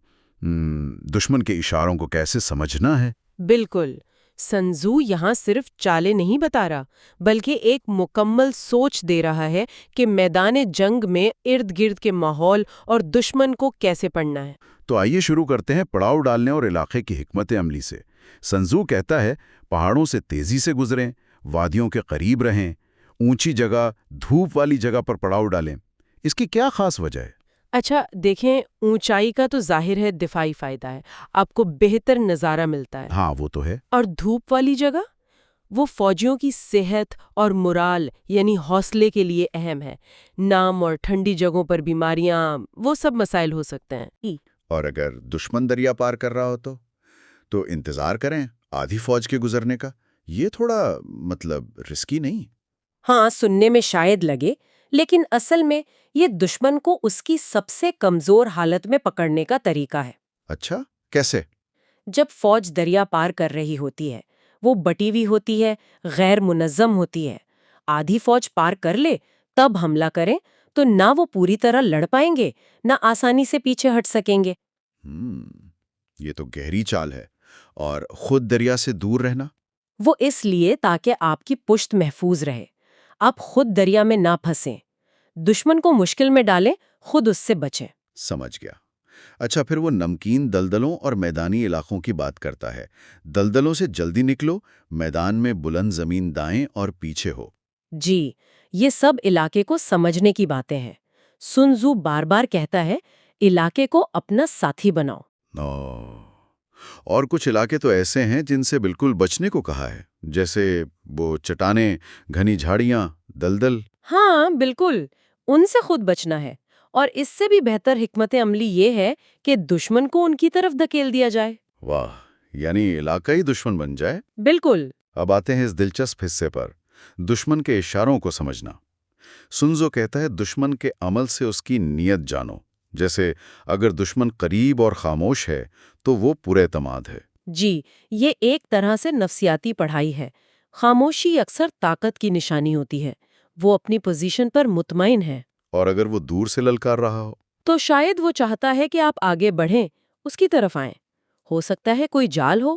دشمن کے اشاروں کو کیسے سمجھنا ہے۔ بالکل، سن تزو یہاں صرف چالیں نہیں بتا رہا، بلکہ ایک مکمل سوچ دے رہا ہے کہ میدان جنگ میں ارد گرد کے ماحول اور دشمن کو کیسے پڑھنا ہے۔ تو آئیے شروع کرتے ہیں پڑاؤ ڈالنے اور علاقے کی حکمت عملی سے۔ سن تزو کہتا ہے پہاڑوں سے تیزی سے گزریں، وادیوں کے قریب رہیں، اونچی جگہ، دھوپ والی جگہ پر پڑاؤ ڈالیں۔ اس کی کیا خاص وجہ ہے؟ اچھا دیکھیں، اونچائی کا تو ظاہر ہے دفاعی فائدہ ہے، آپ کو بہتر نظارہ ملتا ہے۔ ہاں وہ تو ہے۔ اور دھوپ والی جگہ، وہ فوجیوں کی صحت اور مرال یعنی حوصلے کے لیے اہم ہے۔ نم اور ٹھنڈی جگہوں پر بیماریاں، وہ سب مسائل ہو سکتے ہیں۔ اور اگر دشمن دریا پار کر رہا ہو تو انتظار کریں آدھی فوج کے گزرنے کا۔ یہ تھوڑا رسکی نہیں؟ ہاں، سننے میں شاید لگے، لیکن اصل میں یہ دشمن کو اس کی سب سے کمزور حالت میں پکڑنے کا طریقہ ہے۔ اچھا، کیسے؟ جب فوج دریا پار کر رہی ہوتی ہے، وہ بٹی ہوئی ہوتی ہے، غیر منظم ہوتی ہے۔ آدھی فوج پار کر لے تب حملہ کریں تو نہ وہ پوری طرح لڑ پائیں گے، نہ آسانی سے پیچھے ہٹ سکیں گے۔ یہ تو گہری چال ہے۔ اور خود دریا سے دور رہنا؟ وہ اس لیے تاکہ آپ کی پشت محفوظ رہے، آپ خود دریا میں نہ پھنسیں، دشمن کو مشکل میں ڈالیں، خود اس سے بچیں۔ سمجھ گیا۔ اچھا، پھر وہ نمکین دلدلوں اور میدانی علاقوں کی بات کرتا ہے۔ دلدلوں سے جلدی نکلو، میدان میں بلند زمین دائیں اور پیچھے ہو۔ جی، یہ سب علاقے کو سمجھنے کی باتیں ہیں۔ سن تزو بار بار کہتا ہے علاقے کو اپنا ساتھی بناؤ۔ اور کچھ علاقے تو ایسے ہیں جن سے بالکل بچنے کو کہا ہے، جیسے وہ چٹانیں، گھنی جھاڑیاں، دلدل۔ ہاں بالکل، ان سے خود بچنا ہے، اور اس سے بھی بہتر حکمت عملی یہ ہے کہ دشمن کو ان کی طرف دھکیل دیا جائے۔ واہ، یعنی علاقائی دشمن بن جائے۔ بالکل۔ اب آتے ہیں اس دلچسپ حصے پر، دشمن کے اشاروں کو سمجھنا۔ سن تزو کہتا ہے دشمن کے عمل سے اس کی نیت جانو۔ جیسے اگر دشمن قریب اور خاموش ہے تو وہ پورے اعتماد ہے۔ جی، یہ ایک طرح سے نفسیاتی پڑھائی ہے۔ خاموشی اکثر طاقت کی نشانی ہوتی ہے، وہ اپنی پوزیشن پر مطمئن ہے۔ اور اگر وہ دور سے للکار رہا ہو تو شاید وہ چاہتا ہے کہ آپ آگے بڑھیں، اس کی طرف آئیں۔ ہو سکتا ہے کوئی جال ہو،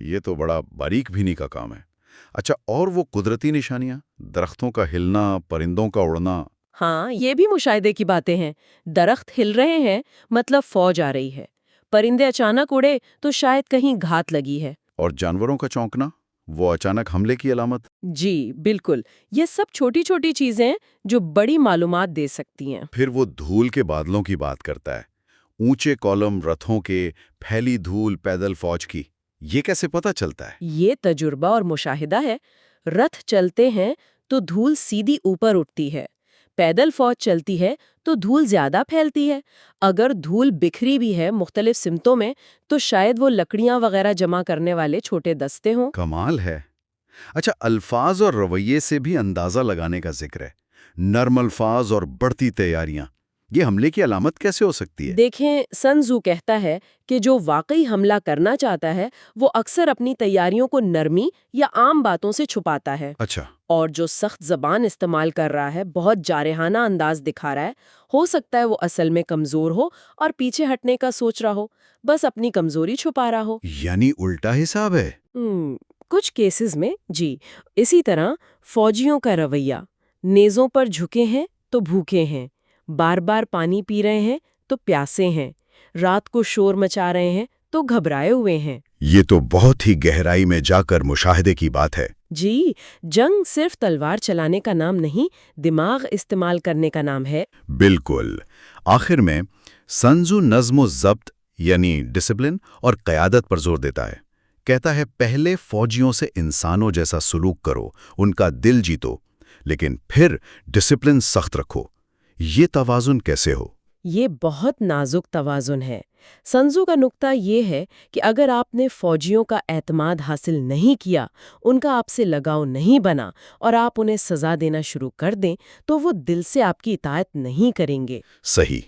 یہ تو بڑا باریک بینی کا کام ہے۔ اچھا، اور وہ قدرتی نشانیاں، درختوں کا ہلنا، پرندوں کا اڑنا؟ ہاں، یہ بھی مشاہدے کی باتیں ہیں۔ درخت ہل رہے ہیں مطلب فوج آ رہی ہے، پرندے اچانک اڑے تو شاید کہیں گھات لگی ہے۔ اور جانوروں کا چونکنا، وہ اچانک حملے کی علامت؟ جی بالکل، یہ سب چھوٹی چھوٹی چیزیں ہیں جو بڑی معلومات دے سکتی ہیں۔ پھر وہ دھول کے بادلوں کی بات کرتا ہے، اونچے کالم رتھوں کے، پھیلی دھول پیدل فوج کی، یہ کیسے پتہ چلتا ہے؟ یہ تجربہ اور مشاہدہ ہے۔ رتھ چلتے ہیں تو دھول سیدھی اوپر اٹھتی ہے، پیدل فوج چلتی ہے تو دھول زیادہ پھیلتی ہے۔ اگر دھول بکھری بھی ہے مختلف سمتوں میں تو شاید وہ لکڑیاں وغیرہ جمع کرنے والے چھوٹے دستے ہوں۔ کمال ہے۔ اچھا، الفاظ اور رویے سے بھی اندازہ لگانے کا ذکر ہے، نرم الفاظ اور بڑھتی تیاریاں، یہ حملے کی علامت کیسے ہو سکتی ہے؟ دیکھیں، سن تزو کہتا ہے کہ جو واقعی حملہ کرنا چاہتا ہے وہ اکثر اپنی تیاریوں کو نرمی یا عام باتوں سے چھپاتا ہے، اچھا، اور جو سخت زبان استعمال کر رہا ہے، بہت جارحانہ انداز دکھا رہا ہے، ہو سکتا ہے وہ اصل میں کمزور ہو اور پیچھے ہٹنے کا سوچ رہا ہو، بس اپنی کمزوری چھپا رہا ہو۔ یعنی الٹا حساب ہے۔ کچھ کیسز میں جی۔ اسی طرح فوجیوں کا رویہ، نیزوں پر جھکے ہیں تو بھوکے ہیں، بار بار پانی پی رہے ہیں تو پیاسے ہیں، رات کو شور مچا رہے ہیں تو گھبرائے ہوئے ہیں۔ یہ تو بہت ہی گہرائی میں جا کر مشاہدے کی بات ہے۔ جی، جنگ صرف تلوار چلانے کا نام نہیں، دماغ استعمال کرنے کا نام ہے۔ بالکل۔ آخر میں سن تزو نظم و ضبط یعنی ڈسپلن اور قیادت پر زور دیتا ہے۔ کہتا ہے پہلے فوجیوں سے انسانوں جیسا سلوک کرو، ان کا دل جیتو، لیکن پھر ڈسپلن سخت رکھو۔ یہ توازن کیسے ہو؟ یہ بہت نازک توازن ہے۔ سن تزو کا نقطہ یہ ہے کہ اگر آپ نے فوجیوں کا اعتماد حاصل نہیں کیا، ان کا آپ سے لگاؤ نہیں بنا اور آپ انہیں سزا دینا شروع کر دیں تو وہ دل سے آپ کی اطاعت نہیں کریں گے۔ صحیح۔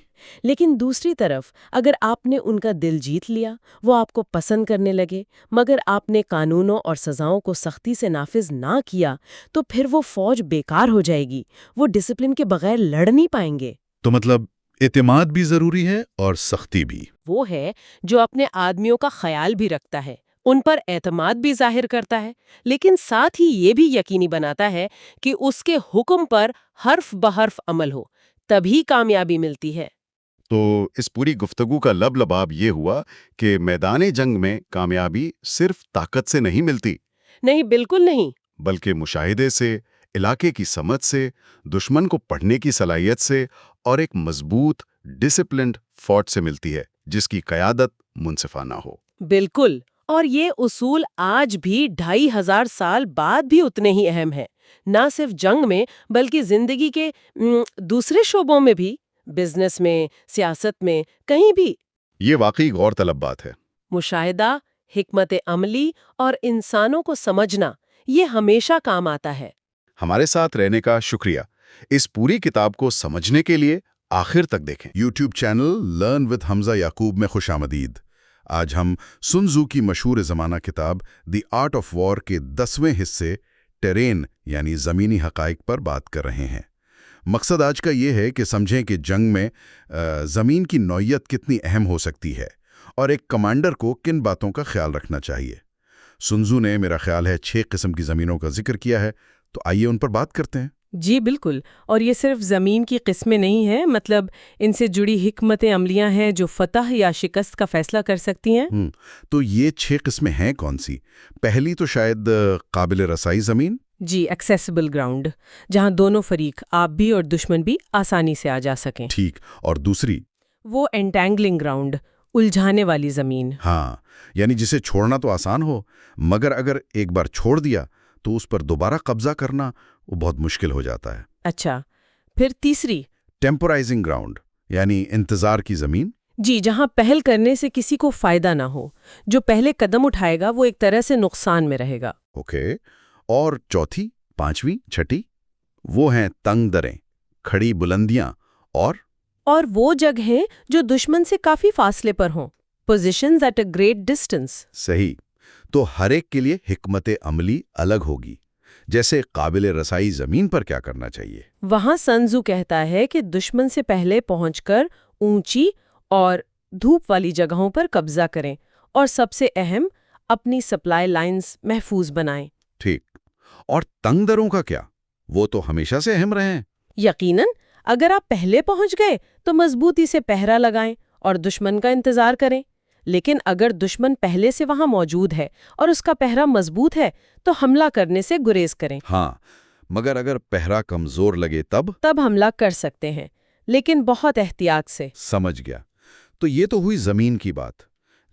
لیکن دوسری طرف اگر آپ نے ان کا دل جیت لیا، وہ آپ کو پسند کرنے لگے، مگر آپ نے قانونوں اور سزاؤں کو سختی سے نافذ نہ کیا، تو پھر وہ فوج بیکار ہو جائے گی، وہ ڈسپلن کے بغیر لڑ نہیں پائیں گے۔ تو مطلب اعتماد بھی ضروری ہے اور سختی بھی۔ وہ ہے جو اپنے آدمیوں کا خیال بھی رکھتا ہے، ان پر اعتماد بھی ظاہر کرتا ہے، لیکن ساتھ ہی یہ بھی یقینی بناتا ہے کہ اس کے حکم پر حرف بحرف عمل ہو، تبھی کامیابی ملتی ہے۔ تو اس پوری گفتگو کا لب لباب یہ ہوا کہ میدان جنگ میں کامیابی صرف طاقت سے نہیں ملتی، نہیں، بالکل نہیں۔ بلکہ مشاہدے سے، علاقے کی سمجھ سے، دشمن کو پڑھنے کی صلاحیت سے اور ایک مضبوط ڈسپلنڈ فوج سے ملتی ہے جس کی قیادت منصفانہ ہو۔ بالکل، اور یہ اصول آج بھی 2500 سال بعد بھی اتنے ہی اہم ہیں، نہ صرف جنگ میں بلکہ زندگی کے دوسرے شعبوں میں بھی، بزنس میں، سیاست میں، کہیں بھی۔ یہ واقعی غور طلب بات ہے۔ مشاہدہ، حکمت عملی اور انسانوں کو سمجھنا، یہ ہمیشہ کام آتا ہے۔ ہمارے ساتھ رہنے کا شکریہ۔ اس پوری کتاب کو سمجھنے کے لیے آخر تک دیکھیں۔ YouTube channel learn with Hamza یعقوب میں خوش آمدید۔ آج ہم سن تزو کی مشہور زمانہ کتاب دی آرٹ آف وار کے 10ویں حصے ٹیرین یعنی زمینی حقائق پر بات کر رہے ہیں۔ مقصد آج کا یہ ہے کہ سمجھیں کہ جنگ میں زمین کی نوعیت کتنی اہم ہو سکتی ہے اور ایک کمانڈر کو کن باتوں کا خیال رکھنا چاہیے۔ سن تزو نے میرا خیال ہے 6 قسم کی زمینوں کا ذکر کیا ہے، تو آئیے ان پر بات کرتے ہیں۔ جی بالکل، اور یہ صرف زمین کی قسمیں نہیں ہیں، مطلب ان سے جڑی حکمت عملیاں ہیں جو فتح یا شکست کا فیصلہ کر سکتی ہیں۔ تو یہ 6 قسمیں ہیں کون سی؟ پہلی تو شاید قابل رسائی زمین۔ جی، ایکسیسیبل گراؤنڈ، جہاں دونوں فریق، آپ بھی اور دشمن بھی، آسانی سے آ جا سکیں۔ ٹھیک، اور دوسری؟ وہ انٹینگلنگ گراؤنڈ، الجھانے والی زمین۔ ہاں، یعنی جسے چھوڑنا تو آسان ہو، مگر اگر ایک بار چھوڑ دیا تو اس پر دوبارہ قبضہ کرنا وہ بہت مشکل ہو جاتا ہے۔ اچھا، پھر تیسری؟ ٹیمپورائزنگ گراؤنڈ، یعنی انتظار کی زمین۔ جی، جہاں پہل کرنے سے کسی کو فائدہ نہ ہو، جو پہلے قدم اٹھائے گا وہ ایک طرح سے نقصان میں رہے گا۔ اوکے، اور چوتھی، پانچویں، چھٹی؟ وہ ہیں تنگ دریں، کھڑی بلندیاں، اور وہ جگہیں جو دشمن سے کافی فاصلے پر ہوں، positions at a great distance. صحیح، تو ہر ایک کے لیے حکمت عملی الگ ہوگی۔ جیسے قابل رسائی زمین پر کیا کرنا چاہیے؟ وہاں سن تزو کہتا ہے کہ دشمن سے پہلے پہنچ کر اونچی اور دھوپ والی جگہوں پر قبضہ کریں اور سب سے اہم اپنی سپلائی لائنز محفوظ بنائیں۔ ٹھیک، اور تنگ دروں کا کیا؟ وہ تو ہمیشہ سے اہم رہے ہیں۔ یقیناً اگر آپ پہلے پہنچ گئے تو مضبوطی سے پہرا لگائیں اور دشمن کا انتظار کریں، لیکن اگر دشمن پہلے سے وہاں موجود ہے اور اس کا پہرا مضبوط ہے تو حملہ کرنے سے گریز کریں۔ ہاں، مگر اگر پہرا کمزور لگے تب حملہ کر سکتے ہیں، لیکن بہت احتیاط سے۔ سمجھ گیا۔ تو یہ تو ہوئی زمین کی بات،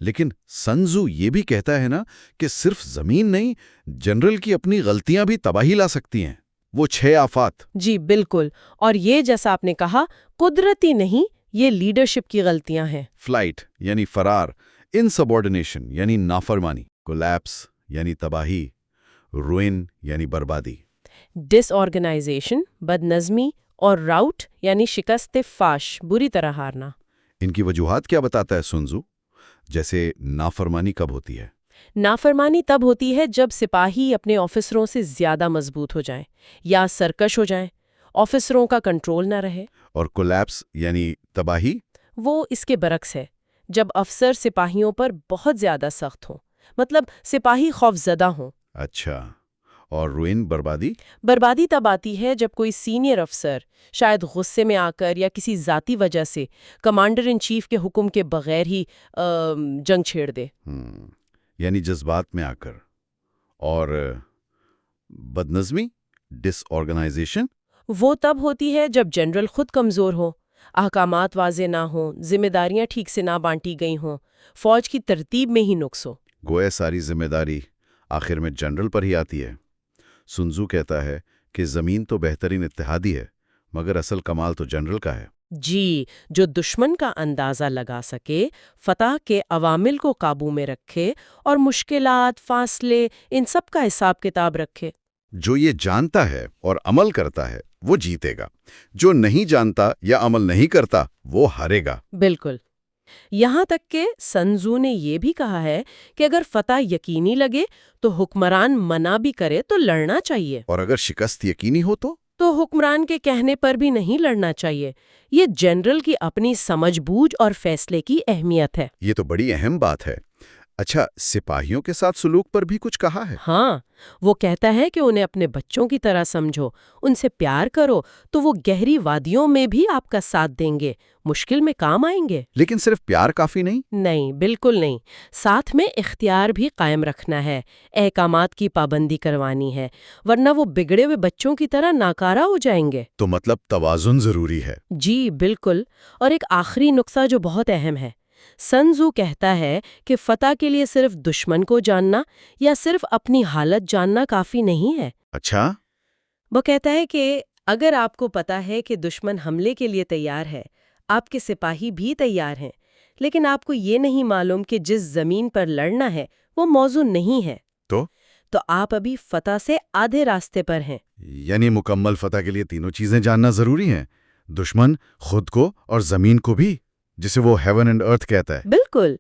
لیکن سنزو یہ بھی کہتا ہے نا کہ صرف زمین نہیں، جنرل کی اپنی غلطیاں بھی تباہی لا سکتی ہیں، وہ 6 آفات۔ جی بالکل، اور یہ جیسا آپ نے کہا قدرتی نہیں، یہ لیڈرشپ کی غلطیاں ہیں۔ فلائٹ یعنی فرار، انسبارڈینیشن یعنی نافرمانی، کولیپس یعنی تباہی، روئن یعنی بربادی، ڈس آرگنائزیشن بد نظمی، اور راؤٹ یعنی شکست فاش، بری طرح ہارنا۔ ان کی وجوہات کیا بتاتا ہے سنزو؟ جیسے نافرمانی کب ہوتی ہے؟ نافرمانی تب ہوتی ہے جب سپاہی اپنے آفیسروں سے زیادہ مضبوط ہو جائیں یا سرکش ہو جائیں، آفیسروں کا کنٹرول نہ رہے۔ اور کولیپس یعنی تباہی؟ وہ اس کے برعکس ہے، جب افسر سپاہیوں پر بہت زیادہ سخت ہوں، مطلب سپاہی خوفزدہ ہوں۔ اچھا، اور روئن بربادی؟ بربادی تب آتی ہے جب کوئی سینئر افسر شاید غصے میں آ کر یا کسی ذاتی وجہ سے کمانڈر ان چیف کے حکم کے بغیر ہی جنگ چھیڑ دے۔ یعنی جذبات میں آ کر۔ اور بدنظمی، ڈس آرگنائزیشن؟ وہ تب ہوتی ہے جب جنرل خود کمزور ہو، احکامات واضح نہ ہوں، ذمہ داریاں ٹھیک سے نہ بانٹی گئی ہوں، فوج کی ترتیب میں ہی نقص ہو۔ گویا ساری ذمہ داری آخر میں جنرل پر ہی آتی ہے۔ سنزو کہتا ہے کہ زمین تو بہترین اتحادی ہے، مگر اصل کمال تو جنرل کا ہے۔ جی، جو دشمن کا اندازہ لگا سکے، فتح کے عوامل کو قابو میں رکھے اور مشکلات، فاصلے، ان سب کا حساب کتاب رکھے۔ جو یہ جانتا ہے اور عمل کرتا ہے وہ جیتے گا، جو نہیں جانتا یا عمل نہیں کرتا وہ ہارے گا۔ بالکل، یہاں تک کہ سنزو نے یہ بھی کہا ہے کہ اگر فتح یقینی لگے تو حکمران منع بھی کرے تو لڑنا چاہیے، اور اگر شکست یقینی ہو تو حکمران کے کہنے پر بھی نہیں لڑنا چاہیے۔ یہ جنرل کی اپنی سمجھ بوجھ اور فیصلے کی اہمیت ہے۔ یہ تو بڑی اہم بات ہے۔ اچھا، سپاہیوں کے ساتھ سلوک پر بھی کچھ کہا ہے؟ ہاں، وہ کہتا ہے کہ انہیں اپنے بچوں کی طرح سمجھو، ان سے پیار کرو تو وہ گہری وادیوں میں بھی آپ کا ساتھ دیں گے، مشکل میں کام آئیں گے۔ لیکن صرف پیار کافی نہیں؟ نہیں، بالکل نہیں، ساتھ میں اختیار بھی قائم رکھنا ہے، احکامات کی پابندی کروانی ہے، ورنہ وہ بگڑے ہوئے بچوں کی طرح ناکارہ ہو جائیں گے۔ تو مطلب توازن ضروری ہے۔ جی بالکل، اور ایک آخری نقطہ جو بہت اہم ہے، سنزو کہتا ہے کہ فتح کے لیے صرف دشمن کو جاننا یا صرف اپنی حالت جاننا کافی نہیں ہے۔ اچھا؟ وہ کہتا ہے کہ اگر آپ کو پتا ہے کہ دشمن حملے کے لیے تیار ہے، آپ کے سپاہی بھی تیار ہیں، لیکن آپ کو یہ نہیں معلوم کہ جس زمین پر لڑنا ہے وہ موزوں نہیں ہے، تو آپ ابھی فتح سے آدھے راستے پر ہیں۔ یعنی مکمل فتح کے لیے تینوں چیزیں جاننا ضروری ہیں، دشمن، خود کو اور زمین کو بھی، جسے وہ ہیون اینڈ ارتھ کہتا ہے۔ بالکل،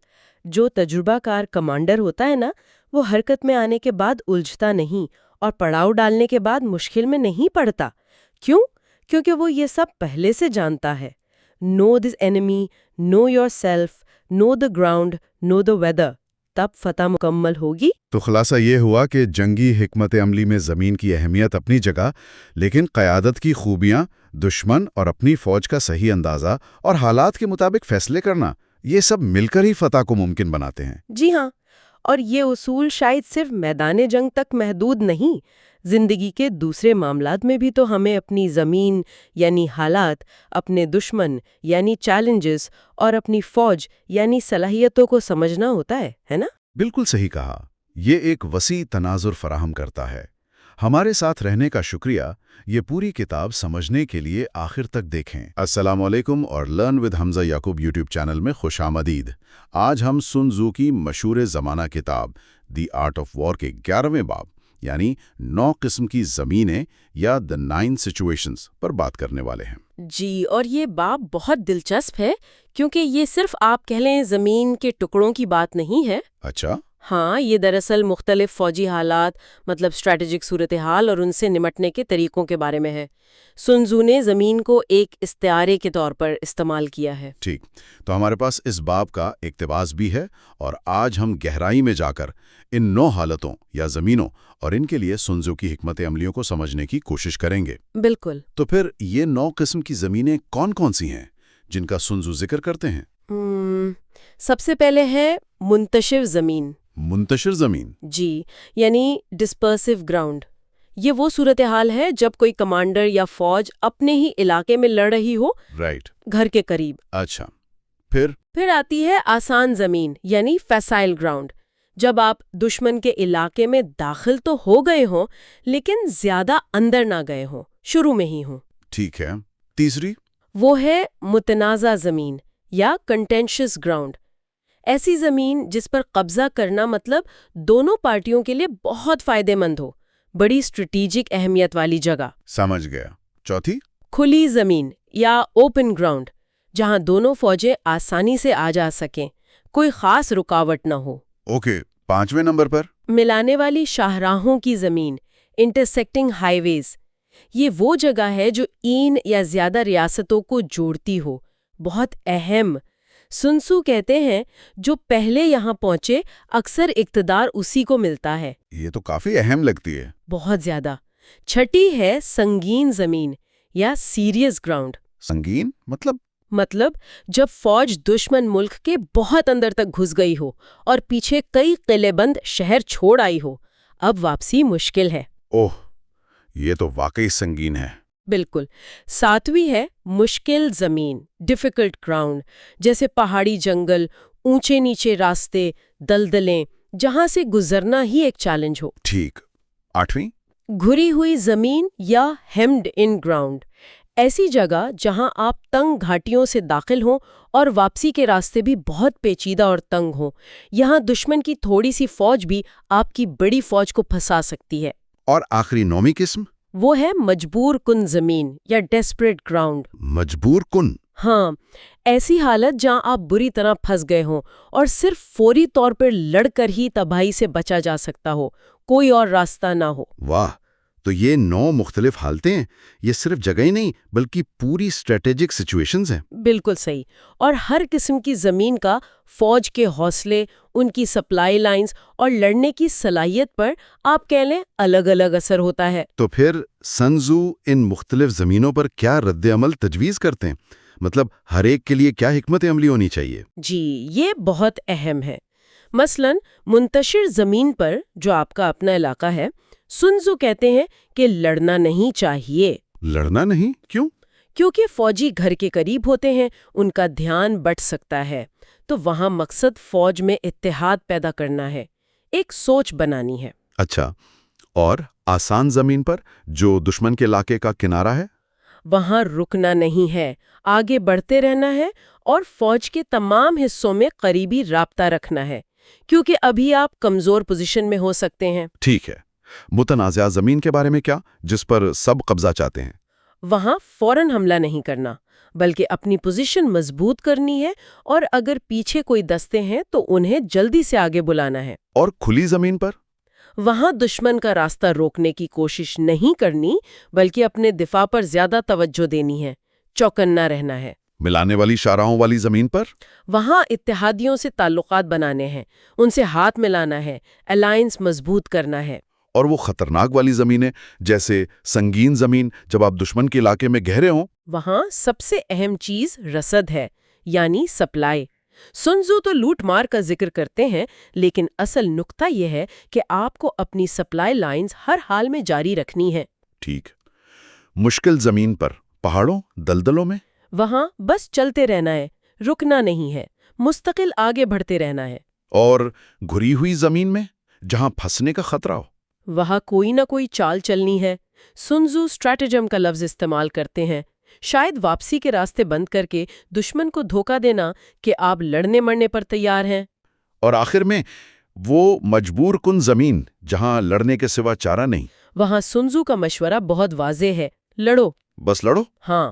جو تجربہ کار کمانڈر ہوتا ہے نا، وہ حرکت میں آنے کے بعد الجھتا نہیں اور پڑاؤ ڈالنے کے بعد مشکل میں نہیں پڑتا۔ کیوں؟ کیونکہ وہ یہ سب پہلے سے جانتا ہے۔ Know this enemy، know yourself, know the ground, know the weather, تب فتح مکمل ہوگی۔ تو خلاصہ یہ ہوا کہ جنگی حکمت عملی میں زمین کی اہمیت اپنی جگہ، لیکن قیادت کی خوبیاں، دشمن اور اپنی فوج کا صحیح اندازہ اور حالات کے مطابق فیصلے کرنا، یہ سب مل کر ہی فتح کو ممکن بناتے ہیں۔ جی ہاں، اور یہ اصول شاید صرف میدان جنگ تک محدود نہیں، زندگی کے دوسرے معاملات میں بھی تو ہمیں اپنی زمین یعنی حالات، اپنے دشمن یعنی چیلنجز اور اپنی فوج یعنی صلاحیتوں کو سمجھنا ہوتا ہے نا؟ بالکل صحیح کہا۔ یہ ایک وسیع تناظر فراہم کرتا ہے۔ ہمارے ساتھ رہنے کا شکریہ۔ یہ پوری کتاب سمجھنے کے لیے آخر تک دیکھیں۔ السلام علیکم اور learn with Hamza Yaqoob YouTube channel میں خوش آمدید۔ آج ہم سن تزو کی مشہور زمانہ کتاب دی آرٹ آف وار کے 11ویں باب یعنی 9 قسم کی زمینیں یا The 9 Situations پر بات کرنے والے ہیں۔ جی، اور یہ باب بہت دلچسپ ہے کیونکہ یہ صرف آپ کہہ لیں زمین کے ٹکڑوں کی بات نہیں ہے۔ اچھا؟ ہاں، یہ دراصل مختلف فوجی حالات مطلب اسٹریٹجک صورتحال اور ان سے نمٹنے کے طریقوں کے بارے میں ہے۔ سن تزو نے زمین کو ایک استعارے کے طور پر استعمال کیا ہے۔ ٹھیک، تو ہمارے پاس اس باب کا اقتباس بھی ہے، اور آج ہم گہرائی میں جا کر ان 9 حالتوں یا زمینوں اور ان کے لیے سن تزو کی حکمت عملیوں کو سمجھنے کی کوشش کریں گے۔ بالکل۔ تو پھر یہ 9 قسم کی زمینیں کون کون سی ہیں جن کا سن تزو ذکر کرتے ہیں؟ سب سے پہلے ہے منتشر زمین۔ منتشر زمین؟ جی، یعنی ڈسپرسو گراؤنڈ۔ یہ وہ صورتحال ہے جب کوئی کمانڈر یا فوج اپنے ہی علاقے میں لڑ رہی ہو، رائٹ، گھر کے قریب۔ اچھا، پھر آتی ہے آسان زمین یعنی فیسائل گراؤنڈ، جب آپ دشمن کے علاقے میں داخل تو ہو گئے ہوں لیکن زیادہ اندر نہ گئے ہوں، شروع میں ہی ہوں۔ ٹھیک ہے، تیسری؟ وہ ہے متنازع زمین یا کنٹینشس گراؤنڈ۔ ایسی زمین جس پر قبضہ کرنا مطلب دونوں پارٹیوں کے لیے بہت فائدہ مند ہو، بڑی اسٹریٹجک اہمیت والی جگہ۔ سمجھ گیا۔ چوتھی؟ کھلی زمین یا اوپن گراؤنڈ، جہاں دونوں فوجیں آسانی سے آ جا سکیں، کوئی خاص رکاوٹ نہ ہو۔ اوکے، 5ویں نمبر پر؟ ملانے والی شاہراہوں کی زمین، انٹرسیکٹنگ ہائی ویز۔ یہ وہ جگہ ہے جو این یا زیادہ ریاستوں کو جوڑتی ہو، بہت اہم۔ سن تزو کہتے ہیں جو پہلے یہاں پہنچے اکثر اقتدار اسی کو ملتا ہے۔ یہ تو کافی اہم لگتی ہے۔ بہت زیادہ۔ چھٹی ہے سنگین زمین یا سیریس گراؤنڈ۔ سنگین مطلب جب فوج دشمن ملک کے بہت اندر تک گھس گئی ہو اور پیچھے کئی قلعے بند شہر چھوڑ آئی ہو، اب واپسی مشکل ہے۔ اوہ، یہ تو واقعی سنگین ہے۔ بالکل۔ 7ویں ہے مشکل زمین، ڈیفیکلٹ گراؤنڈ، جیسے پہاڑی جنگل، اونچے نیچے راستے، دلدلیں، جہاں سے گزرنا ہی ایک چیلنج ہو۔ ٹھیک۔ 8ویں؟ گھری ہوئی زمین یا ہیمڈ ان گراؤنڈ، ایسی جگہ جہاں آپ تنگ گھاٹیوں سے داخل ہوں اور واپسی کے راستے بھی بہت پیچیدہ اور تنگ ہوں۔ یہاں دشمن کی تھوڑی سی فوج بھی آپ کی بڑی فوج کو پھنسا سکتی ہے۔ اور آخری 9ویں قسم؟ وہ ہے مجبور کن زمین یا ڈیسپریٹ گراؤنڈ۔ مجبور کن؟ ہاں، ایسی حالت جہاں آپ بری طرح پھنس گئے ہوں اور صرف فوری طور پر لڑ کر ہی تباہی سے بچا جا سکتا ہو، کوئی اور راستہ نہ ہو۔ واہ، تو یہ 9 مختلف حالتیں ہیں، یہ صرف جگہ ہی نہیں بلکہ پوری اسٹریٹجک سچویشنز ہیں۔ بالکل صحیح۔ اور ہر قسم کی زمین کا فوج کے حوصلے، ان کی سپلائی لائنز اور لڑنے کی صلاحیت پر آپ کہہ لیں الگ الگ اثر ہوتا ہے۔ تو پھر سن تزو ان مختلف زمینوں پر کیا رد عمل تجویز کرتے ہیں؟ مطلب ہر ایک کے لیے کیا حکمت عملی ہونی چاہیے؟ جی، یہ بہت اہم ہے۔ مثلاً منتشر زمین پر، جو آپ کا اپنا علاقہ ہے، سن تزو کہتے ہیں کہ لڑنا نہیں چاہیے۔ لڑنا نہیں؟ کیوں؟ کیونکہ فوجی گھر کے قریب ہوتے ہیں، ان کا دھیان بٹ سکتا ہے، تو وہاں مقصد فوج میں اتحاد پیدا کرنا ہے، ایک سوچ بنانی ہے۔ اچھا، اور آسان زمین پر جو دشمن کے علاقے کا کنارہ ہے؟ وہاں رکنا نہیں ہے، آگے بڑھتے رہنا ہے اور فوج کے تمام حصوں میں قریبی رابطہ رکھنا ہے، کیونکہ ابھی آپ کمزور پوزیشن میں ہو سکتے ہیں۔ ٹھیک ہے۔ متنازع زمین کے بارے میں کیا، جس پر سب قبضہ چاہتے ہیں؟ وہاں فوراً حملہ نہیں کرنا، بلکہ اپنی پوزیشن مضبوط کرنی ہے، اور اگر پیچھے کوئی دستے ہیں تو انہیں جلدی سے آگے بلانا ہے۔ اور کھلی زمین پر؟ وہاں دشمن کا راستہ روکنے کی کوشش نہیں کرنی، بلکہ اپنے دفاع پر زیادہ توجہ دینی ہے، چوکنا رہنا ہے۔ ملانے والی شاہراہوں والی زمین پر؟ وہاں اتحادیوں سے تعلقات بنانے ہیں، ان سے ہاتھ ملانا ہے، الائنس مضبوط کرنا ہے۔ اور وہ خطرناک والی زمینیں جیسے سنگین زمین، جب آپ دشمن کے علاقے میں گہرے ہوں؟ وہاں سب سے اہم چیز رسد ہے، یعنی سپلائی۔ سن تزو تو لوٹ مار کا ذکر کرتے ہیں، لیکن اصل نقطہ یہ ہے کہ آپ کو اپنی سپلائی لائنز ہر حال میں جاری رکھنی ہے۔ ٹھیک۔ مشکل زمین پر، پہاڑوں، دلدلوں میں؟ وہاں بس چلتے رہنا ہے، رکنا نہیں ہے، مستقل آگے بڑھتے رہنا ہے۔ اور گھری ہوئی زمین میں، جہاں پھنسنے کا خطرہ ہو؟ وہاں کوئی نہ کوئی چال چلنی ہے۔ سن تزو اسٹریٹجم کا لفظ استعمال کرتے ہیں، شاید واپسی کے راستے بند کر کے دشمن کو دھوکہ دینا کہ آپ لڑنے مرنے پر تیار ہیں۔ اور آخر میں وہ مجبور کن زمین، جہاں لڑنے کے سوا چارہ نہیں۔ وہاں سن تزو کا مشورہ بہت واضح ہے، لڑو۔ بس لڑو؟ ہاں،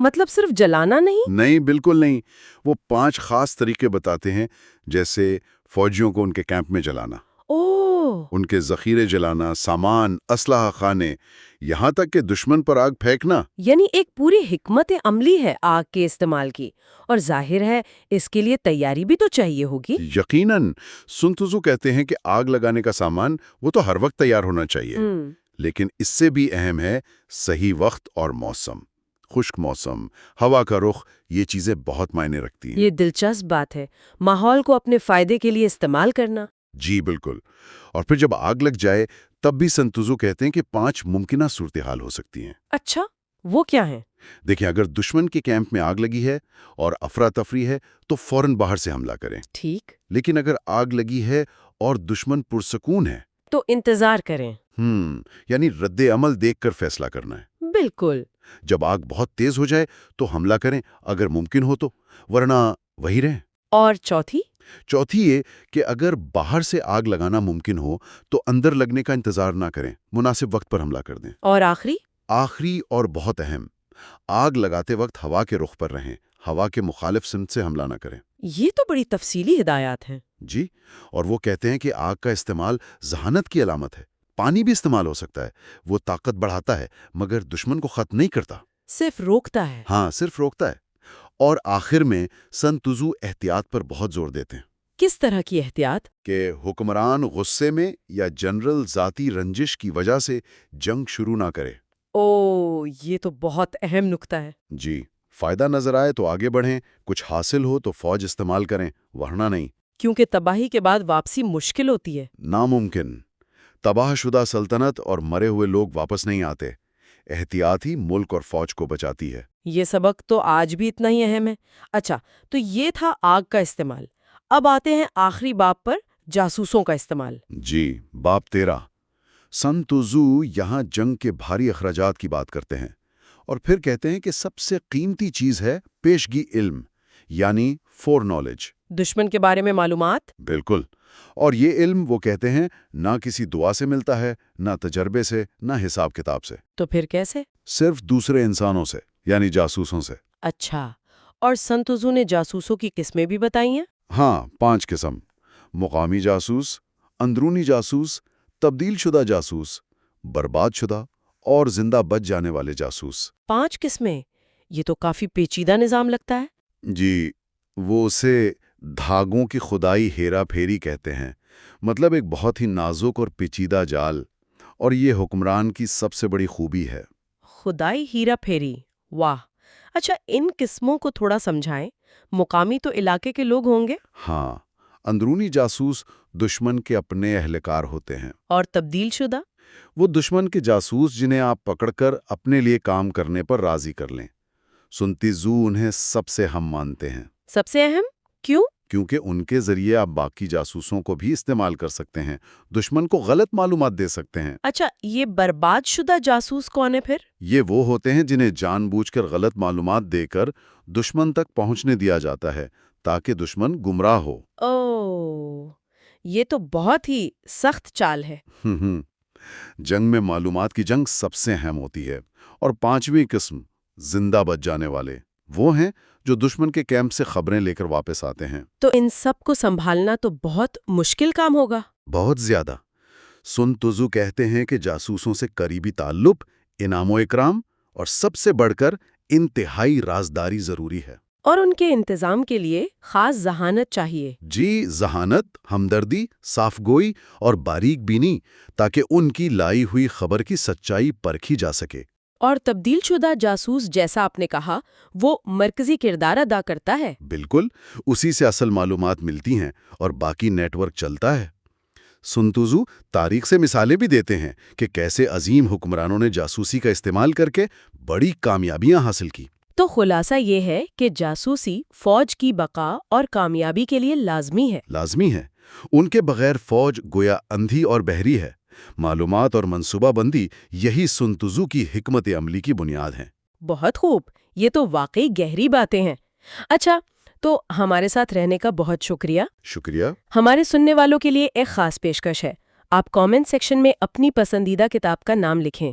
مطلب صرف جلانا نہیں؟ نہیں، بالکل نہیں. وہ 5 خاص طریقے بتاتے ہیں، جیسے فوجیوں کو ان کے کیمپ میں جلانا، ان کے ذخیرے جلانا، سامان، اسلحہ خانے، یہاں تک کہ دشمن پر آگ پھینکنا. یعنی ایک پوری حکمت عملی ہے آگ کے استعمال کی، اور ظاہر ہے اس کے لیے تیاری بھی تو چاہیے ہوگی. یقیناً. سن تزو کہتے ہیں کہ آگ لگانے کا سامان وہ تو ہر وقت تیار ہونا چاہیے، لیکن اس سے بھی اہم ہے صحیح وقت اور موسم. خشک موسم، ہوا کا رخ، یہ چیزیں بہت معنی رکھتی ہیں. یہ دلچسپ بات ہے، ماحول کو اپنے فائدے کے لیے استعمال کرنا. جی بالکل. اور پھر جب آگ لگ جائے تب بھی سنتوزو کہتے ہیں کہ 5 ممکنہ صورتحال ہو سکتی ہیں. اچھا، وہ کیا ہیں؟ دیکھیں، اگر دشمن کے کیمپ میں آگ لگی ہے اور افراتفری ہے تو فوراً باہر سے حملہ کریں. ٹھیک. لیکن اگر آگ لگی ہے اور دشمن پرسکون ہے تو انتظار کریں. یعنی رد عمل دیکھ کر فیصلہ کرنا ہے. بالکل. جب آگ بہت تیز ہو جائے تو حملہ کریں اگر ممکن ہو تو، ورنہ وہی رہیں. اور چوتھی یہ کہ اگر باہر سے آگ لگانا ممکن ہو تو اندر لگنے کا انتظار نہ کریں، مناسب وقت پر حملہ کر دیں. اور آخری اور بہت اہم، آگ لگاتے وقت ہوا کے رخ پر رہیں، ہوا کے مخالف سمت سے حملہ نہ کریں. یہ تو بڑی تفصیلی ہدایات ہیں. جی. اور وہ کہتے ہیں کہ آگ کا استعمال ذہانت کی علامت ہے. پانی بھی استعمال ہو سکتا ہے، وہ طاقت بڑھاتا ہے مگر دشمن کو ختم نہیں کرتا. صرف روکتا ہے. ہاں، صرف روکتا ہے. اور آخر میں سن تزو احتیاط پر بہت زور دیتے ہیں. کس طرح کی احتیاط؟ کہ حکمران غصے میں یا جنرل ذاتی رنجش کی وجہ سے جنگ شروع نہ کرے. یہ تو بہت اہم نکتہ ہے. جی. فائدہ نظر آئے تو آگے بڑھیں، کچھ حاصل ہو تو فوج استعمال کریں، ورنہ نہیں. کیونکہ تباہی کے بعد واپسی مشکل ہوتی ہے. ناممکن. تباہ شدہ سلطنت اور مرے ہوئے لوگ واپس نہیں آتے. احتیاط ہی ملک اور فوج کو بچاتی ہے. یہ سبق تو آج بھی اتنا ہی اہم ہے. اچھا، تو یہ تھا آگ کا استعمال. اب آتے ہیں آخری باب پر، جاسوسوں کا استعمال. جی. باب 13. سن تزو یہاں جنگ کے بھاری اخراجات کی بات کرتے ہیں اور پھر کہتے ہیں کہ سب سے قیمتی چیز ہے پیشگی علم، یعنی فور نالج. دشمن کے بارے میں معلومات. بالکل. اور یہ علم وہ کہتے ہیں نہ کسی دعا سے ملتا ہے، نہ تجربے سے، نہ حساب کتاب سے. تو پھر کیسے؟ صرف دوسرے انسانوں سے، یعنی جاسوسوں سے. اچھا. اور سن تزو نے جاسوسوں کی قسمیں بھی بتائی ہیں؟ ہاں، 5 قسم: مقامی جاسوس، اندرونی جاسوس، تبدیل شدہ جاسوس، برباد شدہ اور زندہ بچ جانے والے جاسوس. 5 قسمیں؟ یہ تو کافی پیچیدہ نظام لگتا ہے. جی. وہ اسے دھاگوں کی خدائی ہیرا پھیری کہتے ہیں، مطلب ایک بہت ہی نازک اور پیچیدہ جال. اور یہ حکمران کی سب سے بڑی خوبی ہے. خدائی ہیرا پھیری. واہ. اچھا، ان قسموں کو تھوڑا سمجھائیں. مقامی تو علاقے کے لوگ ہوں گے؟ ہاں. اندرونی جاسوس دشمن کے اپنے اہلکار ہوتے ہیں. اور تبدیل شدہ؟ وہ دشمن کے جاسوس جنہیں آپ پکڑ کر اپنے لیے کام کرنے پر راضی کر لیں. سنتی زو انہیں سب سے ہم مانتے ہیں. سب سے اہم؟ کیوں؟ کیونکہ ان کے ذریعے آپ باقی جاسوسوں کو بھی استعمال کر سکتے ہیں، دشمن کو غلط معلومات دے سکتے ہیں. اچھا، یہ برباد شدہ جاسوس کون ہے پھر؟ یہ وہ ہوتے ہیں جنہیں جان بوجھ کر غلط معلومات دے کر دشمن تک پہنچنے دیا جاتا ہے تاکہ دشمن گمراہ ہو. یہ تو بہت ہی سخت چال ہے. جنگ میں معلومات کی جنگ سب سے اہم ہوتی ہے. اور 5ویں قسم، زندہ بچ جانے والے، وہ ہیں جو دشمن کے کیمپ سے خبریں لے کر واپس آتے ہیں. تو ان سب کو سنبھالنا تو بہت مشکل کام ہوگا. بہت زیادہ. سن تزو کہتے ہیں کہ جاسوسوں سے قریبی تعلق، انعام و اکرام اور سب سے بڑھ کر انتہائی رازداری ضروری ہے. اور ان کے انتظام کے لیے خاص ذہانت چاہیے. جی. ذہانت، ہمدردی، صاف گوئی اور باریک بینی، تاکہ ان کی لائی ہوئی خبر کی سچائی پرکھی جا سکے. اور تبدیل شدہ جاسوس، جیسا آپ نے کہا، وہ مرکزی کردار ادا کرتا ہے. بالکل. اسی سے اصل معلومات ملتی ہیں اور باقی نیٹ ورک چلتا ہے. سن تزو تاریخ سے مثالیں بھی دیتے ہیں کہ کیسے عظیم حکمرانوں نے جاسوسی کا استعمال کر کے بڑی کامیابیاں حاصل کی. تو خلاصہ یہ ہے کہ جاسوسی فوج کی بقا اور کامیابی کے لیے لازمی ہے. لازمی ہے. ان کے بغیر فوج گویا اندھی اور بہری ہے. معلومات اور منصوبہ بندی یہی سن تزو کی حکمت عملی کی بنیاد ہیں. بہت خوب. یہ تو واقعی گہری باتیں ہیں. اچھا، تو ہمارے ساتھ رہنے کا بہت شکریہ. شکریہ. ہمارے سننے والوں کے لیے ایک خاص پیشکش ہے. آپ کامنٹ سیکشن میں اپنی پسندیدہ کتاب کا نام لکھیں.